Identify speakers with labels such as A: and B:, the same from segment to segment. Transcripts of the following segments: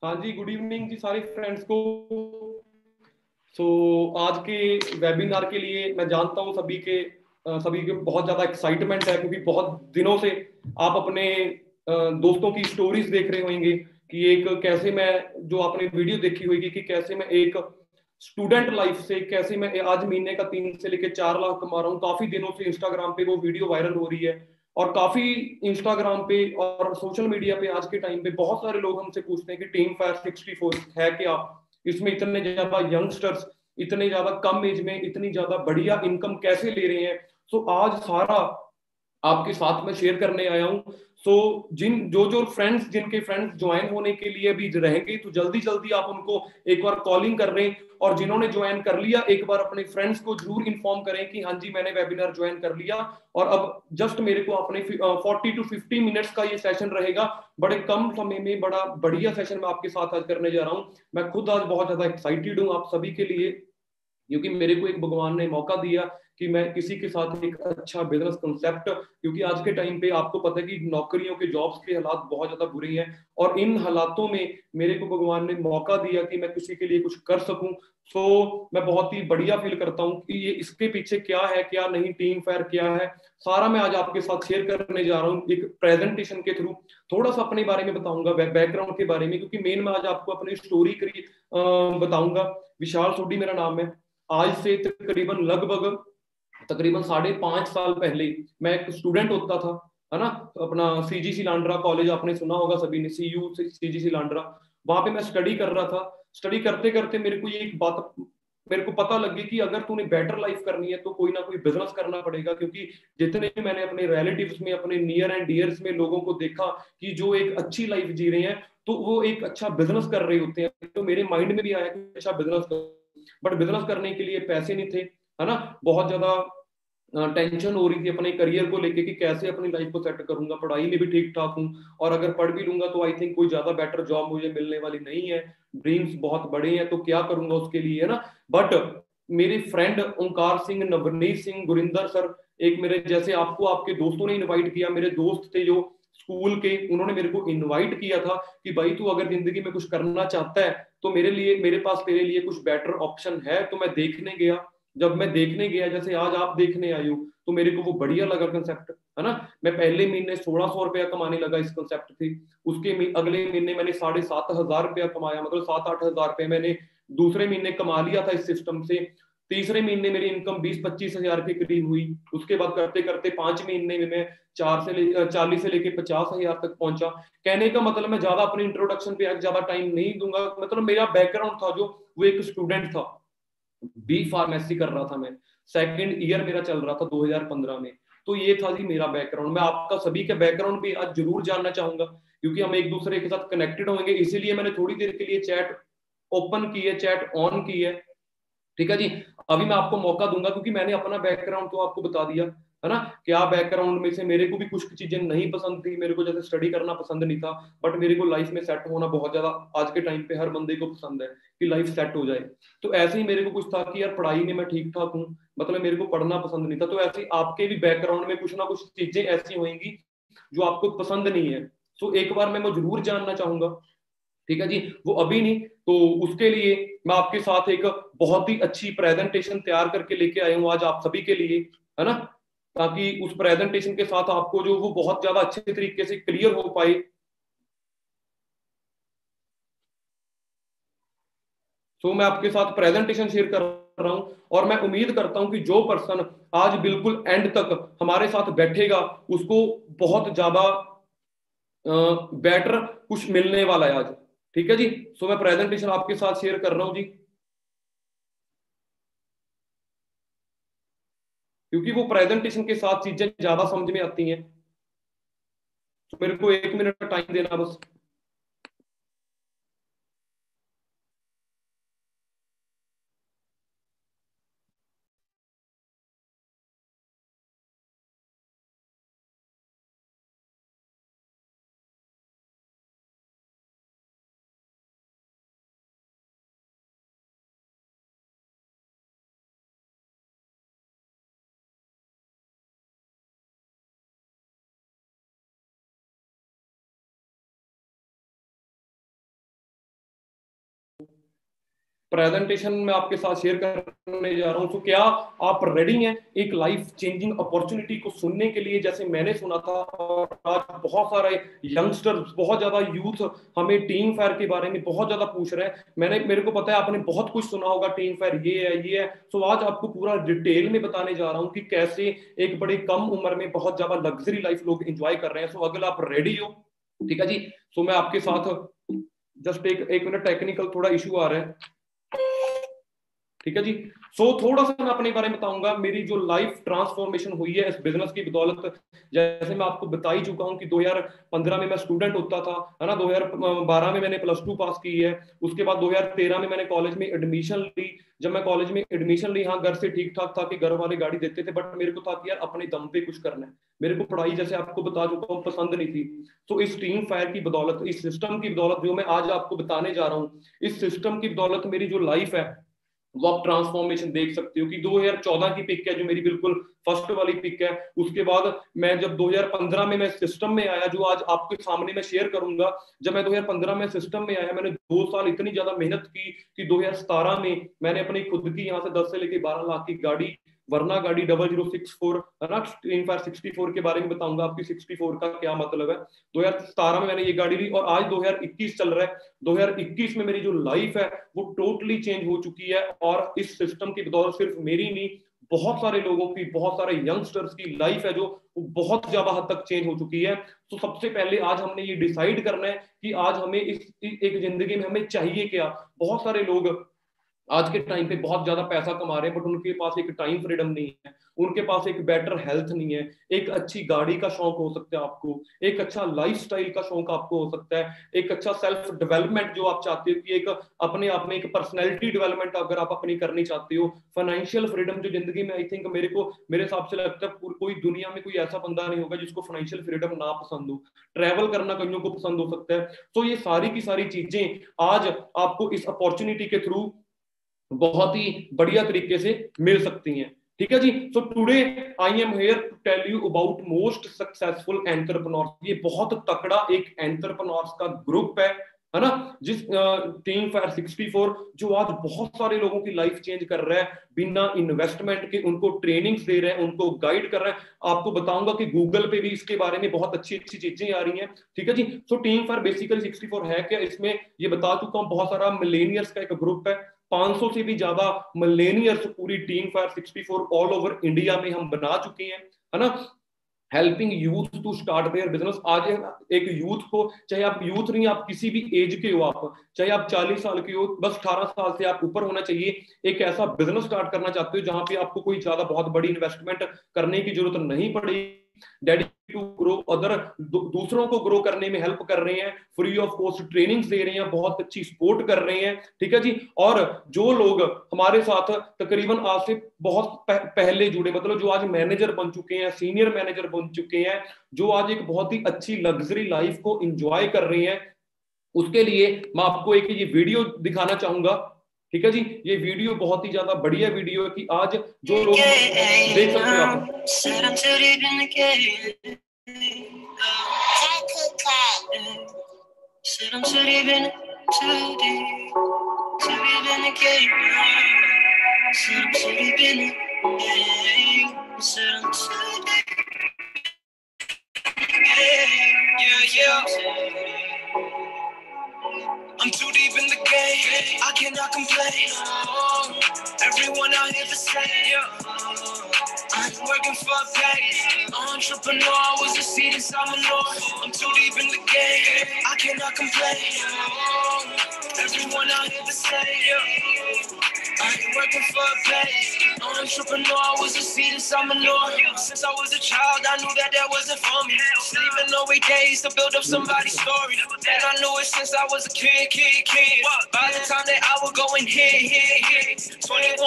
A: हाँ जी, good evening जी सारे friends को। सो आज के वेबिनार के लिए मैं जानता हूँ सभी के बहुत ज़्यादा एक्साइटमेंट है, क्योंकि बहुत दिनों से आप अपने दोस्तों की स्टोरीज देख रहे होंगे कि एक कैसे मैं, जो आपने वीडियो देखी होगी कि कैसे मैं एक स्टूडेंट लाइफ से कैसे मैं आज महीने का 3 से लेकर 4 लाख कमा रहा हूँ। काफी दिनों से इंस्टाग्राम पे वो वीडियो वायरल हो रही है, और काफी इंस्टाग्राम पे और सोशल मीडिया पे आज के टाइम पे बहुत सारे लोग हमसे पूछते हैं कि टीम फायर 64 है क्या, इसमें इतने ज्यादा यंगस्टर्स इतने ज्यादा कम एज में इतनी ज्यादा बढ़िया इनकम कैसे ले रहे हैं। सो आज सारा आपके साथ में शेयर करने आया हूँ। सो जो फ्रेंड्स जिनके फ्रेंड्स ज्वाइन होने के लिए अभी रहेंगे, तो जल्दी जल्दी आप उनको एक बार कॉलिंग कर रहे हैं, और जिन्होंने ज्वाइन कर लिया एक बार अपने फ्रेंड्स को जरूर इन्फॉर्म करें कि हाँ जी मैंने वेबिनार ज्वाइन कर लिया। और अब जस्ट मेरे को अपने 40 to 50 मिनट्स का ये सेशन रहेगा। बड़े कम समय में बड़ा बढ़िया सेशन मैं आपके साथ आज करने जा रहा हूँ। मैं खुद आज बहुत ज्यादा एक्साइटेड हूँ आप सभी के लिए, क्योंकि मेरे को एक भगवान ने मौका दिया कि मैं किसी के साथ एक अच्छा बिजनेस कंसेप्ट, क्योंकि आज के टाइम पे आपको पता है कि नौकरियों के जॉब्स के हालात बहुत ज्यादा बुरे हैं, और इन हालातों में मेरे को भगवान ने मौका दिया कि मैं किसी के लिए कुछ कर सकूं। सो मैं बहुत ही बढ़िया फील करता हूं कि ये इसके पीछे क्या है क्या नहीं, टीम फायर क्या है, सारा मैं आज आपके साथ शेयर करने जा रहा हूँ एक प्रेजेंटेशन के थ्रू। थोड़ा सा अपने बारे में बताऊंगा, बैकग्राउंड के बारे में, क्योंकि मेन मैं आज आपको अपनी स्टोरी बताऊंगा। विशाल सोडी मेरा नाम है। आज से तकरीबन 5.5 साल पहले मैं एक स्टूडेंट होता था, है ना। अपना सीजीसी लांड्रा कॉलेज आपने सुना होगा सभी ने, सीजीसी लांड्रा, वहां पे मैं स्टडी कर रहा था। स्टडी करते करते मेरे को ये एक बात मेरे को पता लगी कि अगर तूने बेटर लाइफ करनी है तो कोई ना कोई बिजनेस करना पड़ेगा, क्योंकि जितने भी मैंने अपने रिलेटिव्स में, अपने नियर एंड डियर्स में लोगों को देखा कि जो एक अच्छी लाइफ जी रहे हैं, तो वो एक अच्छा बिजनेस कर रहे होते हैं। तो मेरे माइंड में भी आया कि अच्छा बिजनेस, बट बिजनेस करने के लिए पैसे नहीं थे, है ना। बहुत ज्यादा टेंशन हो रही थी अपने करियर को लेके कि कैसे अपनी लाइफ को सेट करूंगा। पढ़ाई में भी ठीक ठाक हूँ, और अगर पढ़ भी लूंगा तो आई थिंक कोई ज्यादा बेटर जॉब मुझे मिलने वाली नहीं है। ड्रीम्स बहुत बड़े हैं, तो क्या करूंगा उसके लिए, है ना। बट मेरे फ्रेंड ओंकार सिंह, नवनीत सिंह, गुरिंदर सर, एक मेरे जैसे आपको आपके दोस्तों ने इनवाइट किया, मेरे दोस्त थे जो स्कूल के, उन्होंने मेरे को इनवाइट किया था कि भाई तू अगर जिंदगी में कुछ करना चाहता है तो मेरे पास तेरे लिए कुछ बेटर ऑप्शन है। तो मैं देखने गया। जब मैं देखने गया, जैसे आज आप देखने आई हो, तो मेरे को वो बढ़िया लगा कंसेप्ट, है ना। मैं पहले महीने 1600 रुपया कमाने लगा इस कंसेप्ट से। अगले महीने मैंने 7,500 रुपया कमाया, मतलब 7-8 हजार रुपये मैंने दूसरे महीने कमा लिया था इस सिस्टम से। तीसरे महीने मेरी इनकम 20-25 हजार के करीब हुई। उसके बाद करते करते 5 महीने में मैं 40 से लेके 50 हजार तक पहुंचा। कहने का मतलब, मैं ज्यादा अपने इंट्रोडक्शन पे ज्यादा टाइम नहीं दूंगा, मतलब मेरा बैकग्राउंड था जो, वो एक स्टूडेंट था, बी फार्मेसी कर रहा था मैं। सेकंड ईयर मेरा चल रहा था 2015 में। तो ये था जी मेरा बैकग्राउंड। मैं आपका सभी का बैकग्राउंड भी आज जरूर जानना चाहूंगा, क्योंकि हम एक दूसरे के साथ कनेक्टेड होंगे, इसीलिए मैंने थोड़ी देर के लिए चैट ओपन की है, चैट ऑन की है। ठीक है जी। अभी मैं आपको मौका दूंगा, क्योंकि मैंने अपना बैकग्राउंड तो आपको बता दिया, है ना। क्या बैकग्राउंड में से मेरे को भी कुछ चीजें नहीं पसंद थी, मेरे को जैसे स्टडी करना पसंद नहीं था, बट मेरे को लाइफ में सेट होना बहुत ज्यादा आज के टाइम पे हर बंदे को पसंद है कि लाइफ सेट हो जाए। तो ऐसे ही मेरे को कुछ था कि यार पढ़ाई में मैं ठीक ठाक हूँ, मतलब मेरे को पढ़ना पसंद नहीं था। तो ऐसे ही आपके भी बैकग्राउंड में कुछ ना कुछ चीजें ऐसी होंगी जो आपको पसंद नहीं है। तो एक बार मैं जरूर जानना चाहूंगा, ठीक है जी। वो अभी नहीं, तो उसके लिए मैं आपके साथ एक बहुत ही अच्छी प्रेजेंटेशन तैयार करके लेके आया हूँ आज आप सभी के लिए, है ना। ताकि उस प्रेजेंटेशन के साथ आपको जो वो बहुत ज्यादा अच्छे तरीके से क्लियर हो पाए। तो मैं आपके साथ प्रेजेंटेशन शेयर कर रहा हूं, और मैं उम्मीद करता हूं कि जो पर्सन आज बिल्कुल एंड तक हमारे साथ बैठेगा, उसको बहुत ज्यादा बेटर कुछ मिलने वाला है आज। ठीक है जी। सो मैं प्रेजेंटेशन आपके साथ शेयर कर रहा हूं जी, क्योंकि वो प्रेजेंटेशन के साथ चीजें ज्यादा समझ में आती हैं। तो मेरे को 1 मिनट टाइम देना बस। प्रेजेंटेशन में आपके साथ शेयर करने जा रहा हूं। तो क्या आप रेडी हैं एक लाइफ चेंजिंग अपॉर्चुनिटी को सुनने के लिए, जैसे मैंने सुना था? और आज बहुत सारे यंगस्टर्स, बहुत ज्यादा यूथ हमें टीम फायर के बारे में बहुत ज्यादा पूछ रहे हैं। मेरे को पता है आपने बहुत कुछ सुना होगा, टीम फायर ये है ये है। तो आज आपको पूरा डिटेल में बताने जा रहा हूं कि कैसे एक बड़ी कम उम्र में बहुत ज्यादा लग्जरी लाइफ लोग एंजॉय कर रहे हैं। सो अगर आप रेडी हो, ठीक है जी, तो मैं आपके साथ जस्ट एक मिनट, टेक्निकल थोड़ा इशू आ रहा है, ठीक है जी। थोड़ा सा मैं अपने बारे में बताऊंगा, मेरी जो लाइफ ट्रांसफॉर्मेशन हुई है इस बिजनेस की बदौलत। जैसे मैं आपको बता ही चुका हूं कि 2015 में मैं स्टूडेंट होता था, है ना। 2012 में मैंने +2 पास की है। उसके बाद 2013 में मैंने कॉलेज में एडमिशन ली। जब मैं कॉलेज में एडमिशन ली, हाँ घर से ठीक ठाक था कि घर वाले गाड़ी देते थे, बट मेरे को था कि यार अपने दम पे कुछ करना है। मेरे को पढ़ाई, जैसे आपको बता चुका हूँ, पसंद नहीं थी। तो इस टीम फायर की बदौलत, इस सिस्टम की बदौलत जो मैं आज आपको बताने जा रहा हूँ, इस सिस्टम की बदौलत मेरी जो लाइफ है वो आप ट्रांसफॉर्मेशन देख सकते हो कि 2014 की पिक है जो मेरी बिल्कुल फर्स्ट वाली पिक है। उसके बाद मैं जब 2015 में मैं सिस्टम में आया, जो आज आपके सामने मैं शेयर करूंगा। जब मैं 2015 में सिस्टम में आया, मैंने 2 साल इतनी ज्यादा मेहनत की कि 2017 में मैंने अपनी खुद की यहाँ से 10 से लेके 12 लाख की गाड़ी, वरना गाड़ी 0064, है ना। टीम फायर 64 के बारे में बताऊंगा आपकी 64 का क्या मतलब है। 2017 में मैंने ये गाड़ी ली और आज 2021 चल रहा है। 2021 में मेरी जो लाइफ है वो टोटली चेंज हो चुकी है। और इस सिस्टम की बदौलत सिर्फ मेरी नहीं, बहुत सारे लोगों की, बहुत सारे यंगस्टर्स की लाइफ है जो बहुत ज्यादा हद तक चेंज हो चुकी है। तो सबसे पहले आज हमने ये डिसाइड करना है कि आज हमें इस एक जिंदगी में हमें चाहिए क्या। बहुत सारे लोग आज के टाइम पे बहुत ज्यादा पैसा कमा रहे हैं, बट उनके पास एक टाइम फ्रीडम नहीं है, उनके पास एक बेटर हेल्थ नहीं है। एक अच्छी गाड़ी का शौक हो सकता है आपको, एक अच्छा लाइफस्टाइल का शौक आपको हो सकता है, एक अच्छा सेल्फ डेवलपमेंट जो आप चाहते हो कि एक अपने आप में एक पर्सनैलिटी डेवलपमेंट अगर आप अपनी करनी चाहते हो, फाइनेंशियल फ्रीडम जो जिंदगी में, आई थिंक मेरे हिसाब से लगता है कोई दुनिया में कोई ऐसा बंदा नहीं होगा जिसको फाइनेंशियल फ्रीडम ना पसंद हो। ट्रैवल करना कईयों को पसंद हो सकता है। तो ये सारी की सारी चीजें आज आपको इस अपॉर्चुनिटी के थ्रू बहुत ही बढ़िया तरीके से मिल सकती हैं, ठीक है जी। So today I am here to tell you about most successful entrepreneurs. ये बहुत तकड़ा एक एंटरप्रेन्योर्स का ग्रुप है ना, जिस टीम फायर 64 जो आज बहुत सारे लोगों की लाइफ चेंज कर रहा है बिना इन्वेस्टमेंट के, उनको ट्रेनिंग्स दे रहे हैं, उनको गाइड कर रहे हैं। आपको बताऊंगा कि गूगल पे भी इसके बारे में बहुत अच्छी अच्छी चीजें आ रही हैं, ठीक है जी। सो टीम फायर बेसिकली 64 है क्या, इसमें ये बता चुका हूं, बहुत सारा मिलेनियर्स का एक ग्रुप है। 500 से भी ज्यादा मिलेनियर्स पूरी team fire 64 all over India में हम बना चुके हैं, है ना। Helping youth to start their business. आज एक यूथ को, चाहे आप यूथ नहीं, आप किसी भी एज के हो, आप चाहे आप 40 साल के हो, बस 18 साल से आप ऊपर होना चाहिए, एक ऐसा बिजनेस स्टार्ट करना चाहते हो जहां पे आपको कोई ज्यादा बहुत बड़ी इन्वेस्टमेंट करने की जरूरत नहीं पड़ेगी, डेडी टू ग्रो अदर, दूसरों को ग्रो करने में हेल्प कर रहे हैं, फ्री ऑफ कॉस्ट ट्रेनिंग्स दे रहे हैं, बहुत अच्छी सपोर्ट कर रहे हैं, ठीक है जी। और जो लोग हमारे साथ तकरीबन आज से बहुत पहले जुड़े, मतलब जो आज मैनेजर बन चुके हैं, सीनियर मैनेजर बन चुके हैं, जो आज एक बहुत ही अच्छी लग्जरी लाइफ को एंजॉय कर रहे हैं, उसके लिए मैं आपको एक ये वीडियो दिखाना चाहूंगा, ठीक है जी। ये वीडियो बहुत ही ज्यादा बढ़िया वीडियो है कि आज जो लोग देख सकते हो आप। I'm too deep in the game, I cannot complain. Everyone out here the same. I'm working for pay. Entrepreneur was a seed inside my north. I'm too deep in the game, I cannot complain. Everyone out here the same. I'm working for pay. Entrepreneur was a seed inside my north. Since I was a child, I knew that wasn't for me. Sleeping away days to build up somebody's story. And I knew it since I was a kid. By the time that I would go and hit 21,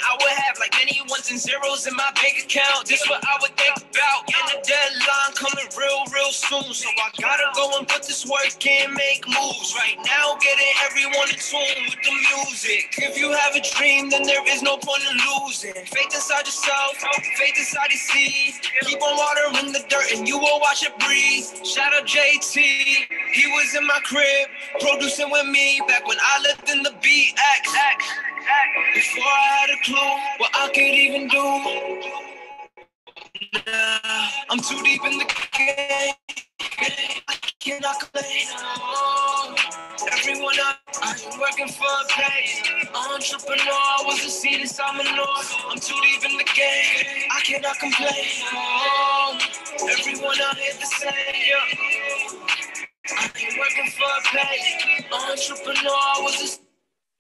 A: I would have like many ones and zeros in my bank account. This what I would think about. And the deadline coming real soon. So I gotta go and put this work in, make moves. Right now, getting everyone in tune with the music. If you have a dream, then there is no point in losing. Faith inside yourself, faith inside your seed. Keep on watering the dirt and you will watch it breathe. Shout out JT, he was in my crib
B: producing with me back when I lived in the BX. Before I had a clue what I could even do. Nah, I'm too deep in the game. I cannot complain. Oh, everyone I ain't working for a pay. Entrepreneur was a seed inside my north. I'm too deep in the game. I cannot complain. Oh, everyone out here the same. Yeah. I ain't working for a pay. Entrepreneur was a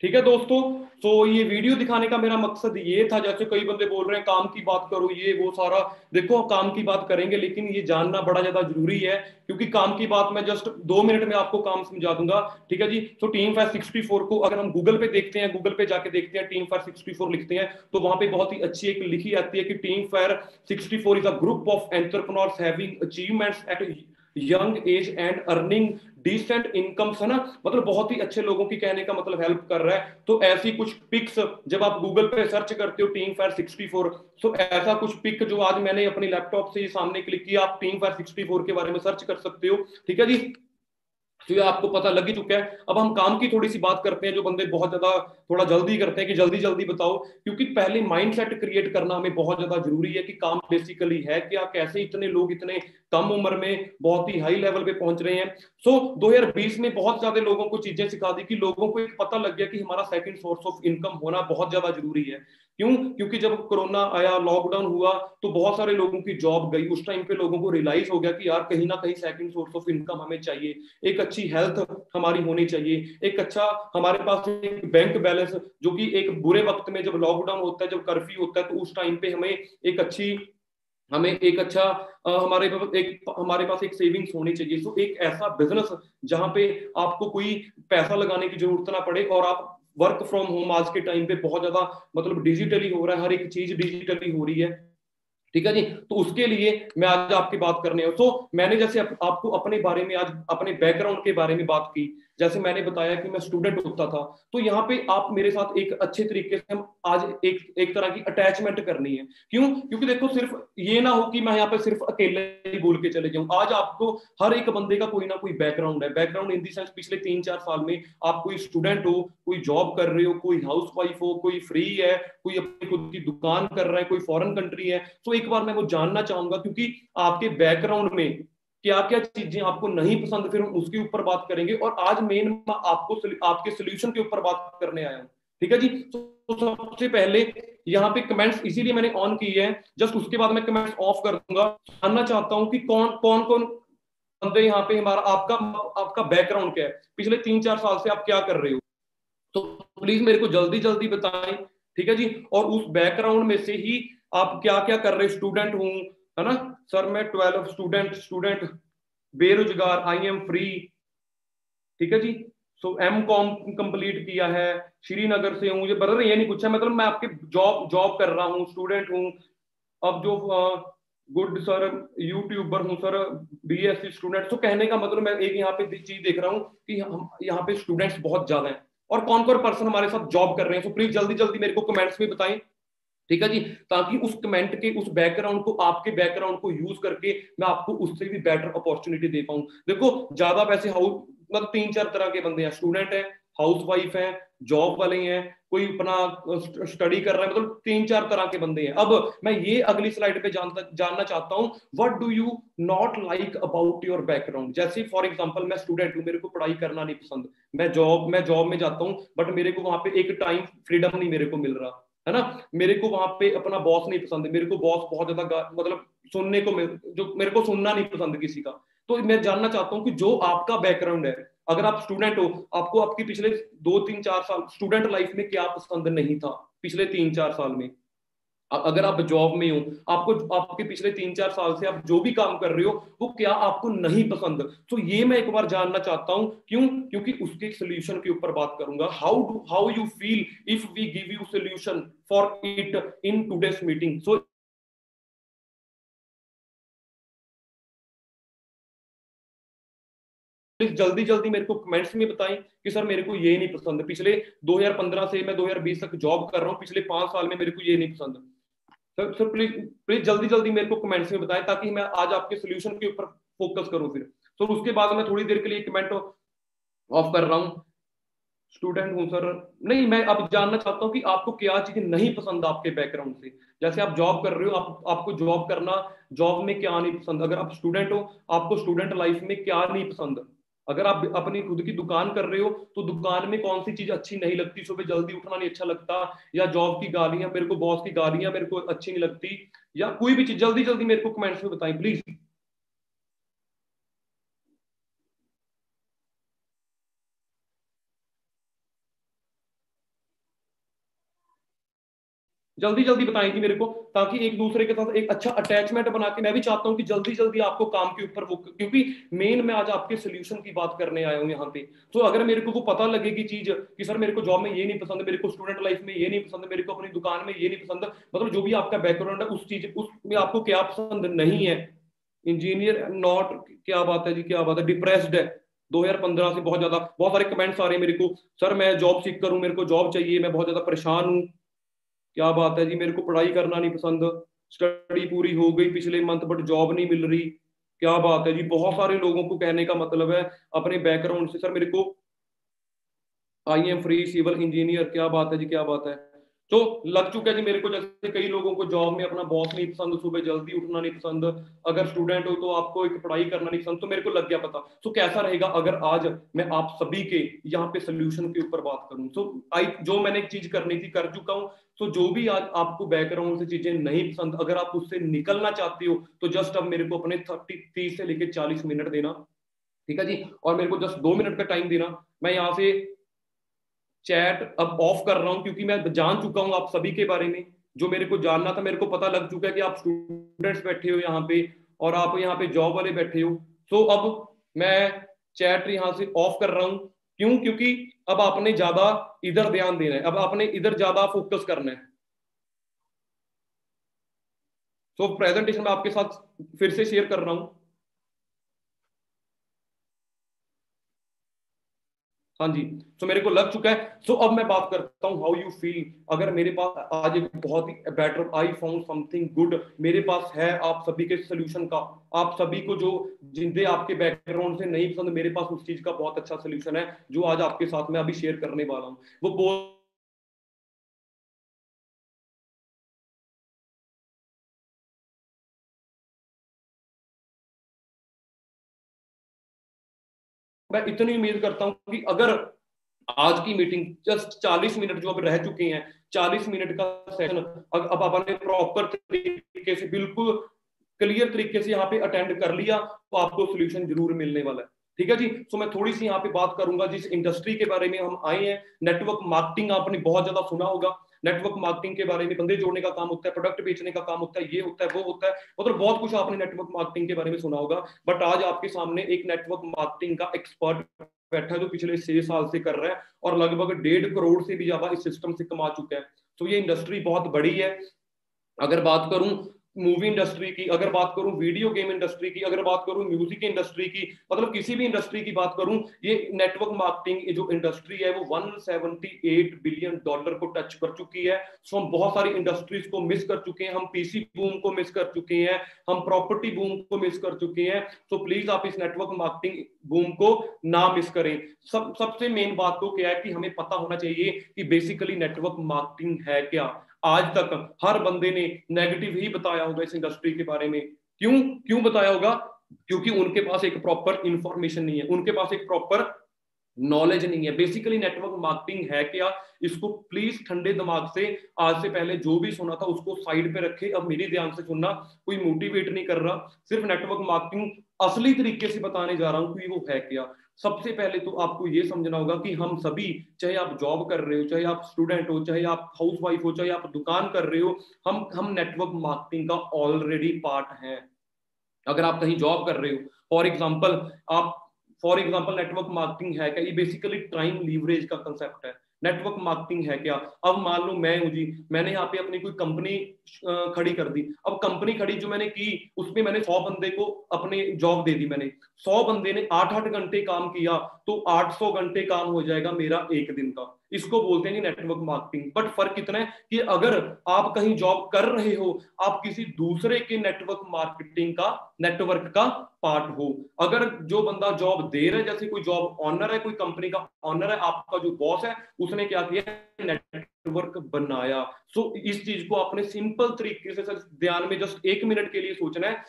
A: ठीक है दोस्तों, तो ये video दिखाने का मेरा मकसद ये था, जैसे कई बंदे बोल रहे हैं काम की बात करो, ये वो सारा, देखो काम की बात करेंगे, लेकिन ये जानना बड़ा ज्यादा जरूरी है, क्योंकि काम की बात मैं जस्ट 2 मिनट में आपको काम समझा दूंगा। ठीक है जी। तो टीम फायर 64 को अगर हम गूगल पे देखते हैं, गूगल पे जाके देखते हैं, टीम फायर 64 लिखते हैं, तो वहां पे बहुत ही अच्छी एक लिखी आती है कि team fire 64 is a group of entrepreneurs having achievements at young age and earning decent incomes, है ना, मतलब बहुत ही अच्छे लोगों की कहने का मतलब हेल्प कर रहा है। तो ऐसी कुछ पिक्स जब आप गूगल पे सर्च करते हो टीम फायर 64, तो ऐसा कुछ पिक जो आज मैंने अपने लैपटॉप से सामने क्लिक किया, आप टीम फायर 64 के बारे में सर्च कर सकते हो। ठीक है जी। तो ये आपको पता लग ही चुका है। अब हम काम की थोड़ी सी बात करते हैं, जो बंदे बहुत ज्यादा थोड़ा जल्दी करते हैं कि जल्दी जल्दी बताओ, क्योंकि पहले माइंडसेट क्रिएट करना हमें बहुत ज्यादा जरूरी है कि काम बेसिकली है क्या, कैसे इतने लोग इतने कम उम्र में बहुत ही हाई लेवल पे पहुंच रहे हैं। सो 2020 में बहुत ज्यादा लोगों को चीजें सिखा दी कि लोगों को एक पता लग गया कि हमारा सेकंड सोर्स ऑफ इनकम होना बहुत ज्यादा जरूरी है। क्यों? क्योंकि जब कोरोना आया, लॉकडाउन हुआ, तो बहुत सारे लोगों की जॉब गई। उस टाइम पे लोगों को रियलाइज हो गया कि यार कहीं ना कहीं सेकंड सोर्स ऑफ इनकम हमें चाहिए, एक अच्छी हेल्थ हमारी होनी चाहिए, एक अच्छा हमारे पास एक बैंक बैलेंस, जो कि एक बुरे वक्त में जब लॉकडाउन होता है, जब कर्फ्यू होता है, तो उस टाइम पे हमें एक अच्छा हमारे पास एक सेविंग्स होनी चाहिए। सो एक ऐसा बिजनेस जहां पे आपको कोई पैसा लगाने की जरूरत ना पड़े, और आप वर्क फ्रॉम होम आज के टाइम पे बहुत ज्यादा मतलब डिजिटली हो रहा है, हर एक चीज डिजिटली हो रही है। ठीक है जी। तो उसके लिए मैं आज आपकी बात करने हूं। तो मैंने जैसे आपको अपने बारे में, आज अपने बैकग्राउंड के बारे में बात की, जैसे मैंने बताया कि मैं स्टूडेंट होता था, तो यहाँ पे आप मेरे साथ एक अच्छे तरीके से हम आज एक तरह की अटैचमेंट करनी है। क्यों? क्योंकि देखो, सिर्फ ये ना हो कि मैं यहाँ पे सिर्फ अकेले ही बोल के चले जाऊं। आज आपको हर एक बंदे का कोई ना कोई बैकग्राउंड है। बैकग्राउंड इन दी सेंस, पिछले 3-4 साल में आप कोई स्टूडेंट हो, कोई जॉब कर रहे हो, कोई हाउस वाइफ हो, कोई फ्री है, कोई अपनी खुद की दुकान कर रहा है, कोई फॉरेन कंट्री है। तो एक बार मैं वो जानना चाहूंगा, क्योंकि आपके बैकग्राउंड में क्या क्या चीजें आपको नहीं पसंद, फिर हम उसके ऊपर बात करेंगे। और आज मेन आपको आपके सोल्यूशन के ऊपर बात करने आया हूं। ठीक है जी। तो सबसे पहले यहाँ पे कमेंट्स इसीलिए मैंने ऑन की है, जस्ट उसके बाद मैं कमेंट्स ऑफ कर दूंगा। जानना चाहता हूं कि कौन कौन कौन बंदे यहाँ पे, हमारा आपका आपका बैकग्राउंड क्या है, पिछले 3-4 साल से आप क्या कर रहे हो, तो प्लीज मेरे को जल्दी जल्दी बताएं। ठीक है जी। और उस बैकग्राउंड में से ही आप क्या क्या कर रहे हो। स्टूडेंट हूं, है ना सर, मैं 12 स्टूडेंट स्टूडेंट बेरोजगार, आई एम फ्री। ठीक है जी। सो एम कॉम कंप्लीट किया है, श्रीनगर से हूँ। मुझे ब्रदर ये नहीं पूछा, मतलब मैं आपके जॉब जॉब कर रहा हूँ, स्टूडेंट हूँ। अब जो गुड सर, यूट्यूबर हूँ सर, बीएससी स्टूडेंट। तो कहने का मतलब मैं एक यहाँ पे चीज देख रहा हूँ कि हम यहाँ पे स्टूडेंट्स बहुत ज्यादा हैं, और कौन कौन पर्सन हमारे साथ जॉब कर रहे हैं। तो प्लीज जल्दी जल्दी मेरे को कमेंट्स में बताएं। ठीक है जी। ताकि उस कमेंट के, उस बैकग्राउंड को, आपके बैकग्राउंड को यूज करके मैं आपको उससे भी बेटर अपॉर्चुनिटी दे पाऊं। देखो, ज्यादा वैसे हाउस मतलब 3-4 तरह के बंदे हैं, स्टूडेंट है, हाउस वाइफ है, जॉब वाले हैं, कोई अपना स्टडी कर रहा है, मतलब 3-4 तरह के बंदे हैं। अब मैं ये अगली स्लाइड पे जानना चाहता हूँ, what do you not like about your background. जैसे फॉर एग्जांपल, मैं स्टूडेंट हूँ, मेरे को पढ़ाई करना नहीं पसंद, मैं जॉब में जाता हूँ, बट मेरे को वहां पे एक टाइम फ्रीडम नहीं मेरे को मिल रहा, है ना। मेरे को वहां पे अपना बॉस नहीं पसंद है, मेरे को बॉस बहुत ज्यादा मतलब सुनने को जो मेरे को सुनना नहीं पसंद किसी का। तो मैं जानना चाहता हूँ कि जो आपका बैकग्राउंड है, अगर आप स्टूडेंट हो, आपको आपकी पिछले 2-3-4 साल स्टूडेंट लाइफ में क्या पसंद नहीं था पिछले 3-4 साल में। अगर आप जॉब में हो, आपको आपके पिछले 3-4 साल से आप जो भी काम कर रहे हो, वो क्या आपको नहीं पसंद। तो ये मैं एक बार जानना चाहता हूं। क्यों? क्योंकि उसके सोल्यूशन के ऊपर बात करूंगा। How you feel if we give you solution for it in today's meeting. So please जल्दी जल्दी मेरे को कमेंट्स में बताएं कि सर मेरे को ये नहीं पसंद, पिछले 2015 से मैं 2020 तक जॉब कर रहा हूँ, पिछले 5 साल में मेरे को ये नहीं पसंद। सर प्लीज प्लीज जल्दी जल्दी मेरे को कमेंट्स में बताएं, ताकि मैं आज आपके सोल्यूशन के ऊपर फोकस करूं। फिर तो उसके बाद मैं थोड़ी देर के लिए कमेंट ऑफ कर रहा हूँ। स्टूडेंट हूँ सर। नहीं, मैं अब जानना चाहता हूँ कि आपको क्या चीजें नहीं पसंद आपके बैकग्राउंड से। जैसे आप जॉब कर रहे हो, आपको जॉब करना, जॉब में क्या नहीं पसंद? अगर आप स्टूडेंट हो, आपको स्टूडेंट लाइफ में क्या नहीं पसंद? अगर आप अपनी खुद की दुकान कर रहे हो तो दुकान में कौन सी चीज अच्छी नहीं लगती? सुबह जल्दी उठना नहीं अच्छा लगता, या जॉब की गालियां, मेरे को बॉस की गालियां मेरे को अच्छी नहीं लगती, या कोई भी चीज? जल्दी जल्दी मेरे को कमेंट्स में बताएं प्लीज। जल्दी जल्दी बताएं जी मेरे को, ताकि एक दूसरे के साथ एक अच्छा अटैचमेंट बना के, मैं भी चाहता हूं कि जल्दी जल्दी आपको काम के ऊपर वो, क्योंकि मेन मैं आज आपके सोल्यूशन की बात करने आया हूं यहाँ पे। तो अगर मेरे को वो पता लगेगी चीज कि सर मेरे को जॉब में ये नहीं पसंद, मेरे को स्टूडेंट लाइफ में ये नहीं पसंद, मेरे को अपनी दुकान में ये नहीं पसंद, मतलब जो भी आपका बैकग्राउंड है उस चीज उसमें आपको क्या पसंद नहीं है। इंजीनियर नॉट, क्या बात है जी, क्या बात है, डिप्रेस्ड है 2015 से बहुत ज्यादा, बहुत सारे कमेंट्स आ रहे हैं मेरे को, सर मैं जॉब सीख करूं, मेरे को जॉब चाहिए, मैं बहुत ज्यादा परेशान हूं। क्या बात है जी, मेरे को पढ़ाई करना नहीं पसंद, स्टडी पूरी हो गई पिछले मंथ बट जॉब नहीं मिल रही। क्या बात है जी, बहुत सारे लोगों को कहने का मतलब है अपने बैकग्राउंड से, सर मेरे को I am free civil engineer. क्या बात है जी, क्या बात है। तो लग चुका है जी मेरे को, जैसे कई लोगों को जॉब में अपना बॉस नहीं पसंद, सुबह जल्दी उठना नहीं पसंद, अगर स्टूडेंट हो तो आपको एक पढ़ाई करना नहीं पसंद। तो मेरे को लग गया पता। तो कैसा रहेगा अगर आज मैं आप सभी के यहाँ पे सोल्यूशन के ऊपर बात करूं? तो आई जो मैंने एक चीज करनी थी कर चुका हूं। तो जो भी आज आपको बैकग्राउंड से चीजें नहीं पसंद, अगर आप उससे निकलना चाहते हो तो जस्ट अब मेरे को अपने 30 से लेके 40 मिनट देना, ठीक है जी, और मेरे को जस्ट 2 मिनट का टाइम देना। मैं यहाँ से चैट अब ऑफ कर रहा हूं, क्योंकि मैं जान चुका हूं आप सभी के बारे में। जो मेरे को जानना था, मेरे को पता लग चुका है कि आप स्टूडेंट्स बैठे हो यहाँ पे और आप यहाँ पे जॉब वाले बैठे हो। तो अब मैं चैट यहाँ से ऑफ कर रहा हूं। क्यों? क्योंकि अब आपने ज्यादा इधर ध्यान देना है, अब आपने इधर ज्यादा फोकस करना है। तो प्रेजेंटेशन में आपके साथ फिर से शेयर कर रहा हूं। हाँ जी। तो मेरे को लग चुका है। सो अब मैं बात करता हूँ हाउ यू फील। अगर मेरे पास आज एक बहुत ही better, I found something good, मेरे पास है आप सभी के सोल्यूशन का। आप सभी को जो जिनसे आपके बैकग्राउंड से नहीं पसंद, मेरे पास उस चीज का बहुत अच्छा सोल्यूशन है जो आज आपके साथ में अभी शेयर करने वाला हूँ। वो बोल मैं इतनी उम्मीद करता हूँ कि अगर आज की मीटिंग जस्ट 40 मिनट जो अब रह चुके हैं, 40 मिनट का सेशन अब आपने प्रॉपर तरीके से, बिल्कुल क्लियर तरीके से यहाँ पे अटेंड कर लिया, तो आपको सोल्यूशन जरूर मिलने वाला है। ठीक है जी। तो मैं थोड़ी सी यहाँ पे बात करूंगा जिस इंडस्ट्री के बारे में हम आए हैं। नेटवर्क मार्केटिंग आपने बहुत ज्यादा सुना होगा। नेटवर्क मार्केटिंग के बारे में, बंदे जोड़ने का काम होता है, प्रोडक्ट बेचने का काम होता है, ये होता है वो होता है, मतलब बहुत कुछ आपने नेटवर्क मार्केटिंग के बारे में सुना होगा। बट आज आपके सामने एक नेटवर्क मार्केटिंग का एक्सपर्ट बैठा है जो पिछले 6 साल से कर रहा है और लगभग 1.5 करोड़ से भी ज्यादा इस सिस्टम से कमा चुका है। तो ये इंडस्ट्री बहुत बड़ी है। अगर बात करूं मूवी इंडस्ट्री की, अगर बात करूं वीडियो गेम इंडस्ट्री की, अगर बात करूं म्यूजिक इंडस्ट्री की, मतलब किसी भी इंडस्ट्री की बात करूं, ये नेटवर्क मार्केटिंग जो इंडस्ट्री है वो $178 बिलियन को टच कर चुकी है। सो हम बहुत सारी इंडस्ट्रीज को मिस कर चुके हैं, हम पीसी बूम को मिस कर चुके हैं, हम प्रॉपर्टी बूम को मिस कर चुके हैं। तो प्लीज आप इस नेटवर्क मार्केटिंग बूम को ना मिस करें। सबसे मेन बात तो क्या है कि हमें पता होना चाहिए कि बेसिकली नेटवर्क मार्केटिंग है क्या। आज तक हर बंदे ने नेगेटिव ही बताया होगा इस इंडस्ट्री के बारे में। क्यों क्यों बताया होगा? क्योंकि उनके पास एक प्रॉपर इंफॉर्मेशन नहीं है, उनके पास एक प्रॉपर नॉलेज नहीं है। बेसिकली नेटवर्क मार्केटिंग है क्या, इसको प्लीज ठंडे दिमाग से, आज से पहले जो भी सुना था उसको साइड पे रखे, अब मेरी ध्यान से सुनना। कोई मोटिवेट नहीं कर रहा, सिर्फ नेटवर्क मार्केटिंग असली तरीके से बताने जा रहा हूं कि वो है क्या। सबसे पहले तो आपको ये समझना होगा कि हम सभी, चाहे आप जॉब कर रहे हो, चाहे आप स्टूडेंट हो, चाहे आप हाउस वाइफ हो, चाहे आप दुकान कर रहे हो, हम नेटवर्क मार्केटिंग का ऑलरेडी पार्ट है। अगर आप कहीं जॉब कर रहे हो, फॉर एग्जाम्पल नेटवर्क मार्केटिंग है क्या? ये बेसिकली टाइम लीवरेज का कंसेप्ट है। नेटवर्क मार्केटिंग है क्या? अब मान लो मैं हूं जी, मैंने यहाँ पे अपनी कोई कंपनी खड़ी कर दी। अब कंपनी खड़ी जो मैंने की, उसमें मैंने 100 बंदे को अपने जॉब दे दी। मैंने 100 बंदे ने 8-8 घंटे काम किया, तो 800 घंटे काम हो जाएगा मेरा एक दिन का। इसको बोलते हैं कि नेटवर्क मार्केटिंग। बट फर्क इतना है कि अगर आप कहीं जॉब कर रहे हो, आप किसी दूसरे के नेटवर्क मार्केटिंग का, नेटवर्क का पार्ट हो। अगर जो बंदा जॉब दे रहा है, जैसे कोई जॉब ऑनर है, कोई कंपनी का ऑनर है, आपका जो बॉस है, उसने क्या किया, नेटवर्क बनाया। सो इस चीज को आपने सिंपल तरीके से ध्यान में जस्ट 1 मिनट के लिए सोचना है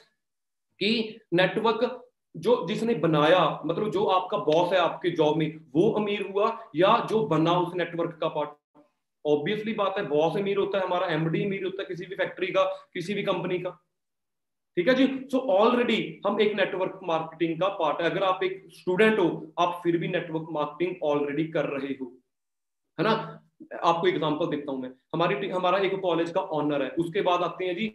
A: कि नेटवर्क जो जिसने बनाया, मतलब जो आपका बॉस है आपके जॉब में, वो अमीर हुआ या जो बना उस नेटवर्क का पार्ट। ऑब्वियसली बात है, बॉस अमीर होता है, हमारा एमडी अमीर होता है किसी भी फैक्ट्री का, किसी भी कंपनी का। ठीक है जी। सो ऑलरेडी हम एक नेटवर्क मार्केटिंग का पार्ट है। अगर आप एक स्टूडेंट हो, आप फिर भी नेटवर्क मार्केटिंग ऑलरेडी कर रहे हो, है ना। आपको एग्जांपल देता हूं मैं। हमारा एक कॉलेज का ऑनर है, उसके बाद आते हैं जी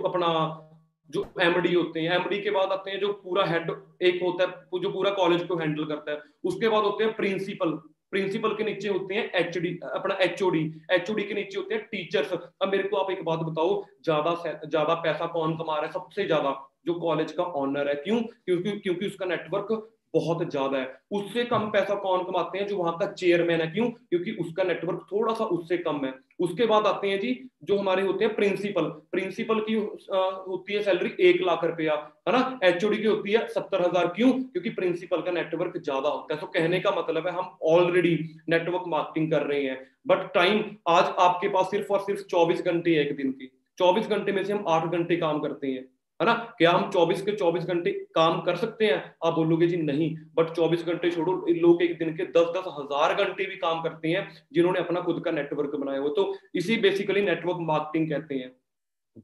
A: अपना जो एमडी होते हैं, एमडी के बाद आते हैं जो पूरा हेड एक होता है जो पूरा कॉलेज को हैंडल करता है। उसके बाद होते हैं प्रिंसिपल, प्रिंसिपल के नीचे होते हैं एचडी, अपना एचओडी, एचओडी के नीचे होते हैं टीचर्स। अब मेरे को आप एक बात बताओ, ज्यादा पैसा कौन कमा रहा है? सबसे ज्यादा जो कॉलेज का ऑनर है। क्यों? क्योंकि उसका नेटवर्क बहुत ज्यादा है। उससे कम पैसा कौन कमाते हैं? जो वहां का चेयरमैन है। क्यों? क्योंकि उसका नेटवर्क थोड़ा सा उससे कम है। उसके बाद आते हैं जी जो हमारे होते हैं प्रिंसिपल, प्रिंसिपल की होती है सैलरी 1 लाख रुपया, है ना। एचओडी की होती है 70,000। क्यों? क्योंकि प्रिंसिपल का नेटवर्क ज्यादा होता है। तो कहने का मतलब है हम ऑलरेडी नेटवर्क मार्केटिंग कर रहे हैं। बट टाइम आज आपके पास सिर्फ और सिर्फ 24 घंटे है एक दिन की। 24 घंटे में से हम 8 घंटे काम करते हैं, है ना। क्या हम 24 के 24 घंटे काम कर सकते हैं? आप बोलोगे जी नहीं। बट 24 घंटे छोड़ो, लोग एक दिन के 10-10 हजार घंटे भी काम करते हैं, जिन्होंने अपना खुद का नेटवर्क बनाया हो। तो इसी बेसिकली नेटवर्क मार्केटिंग कहते हैं।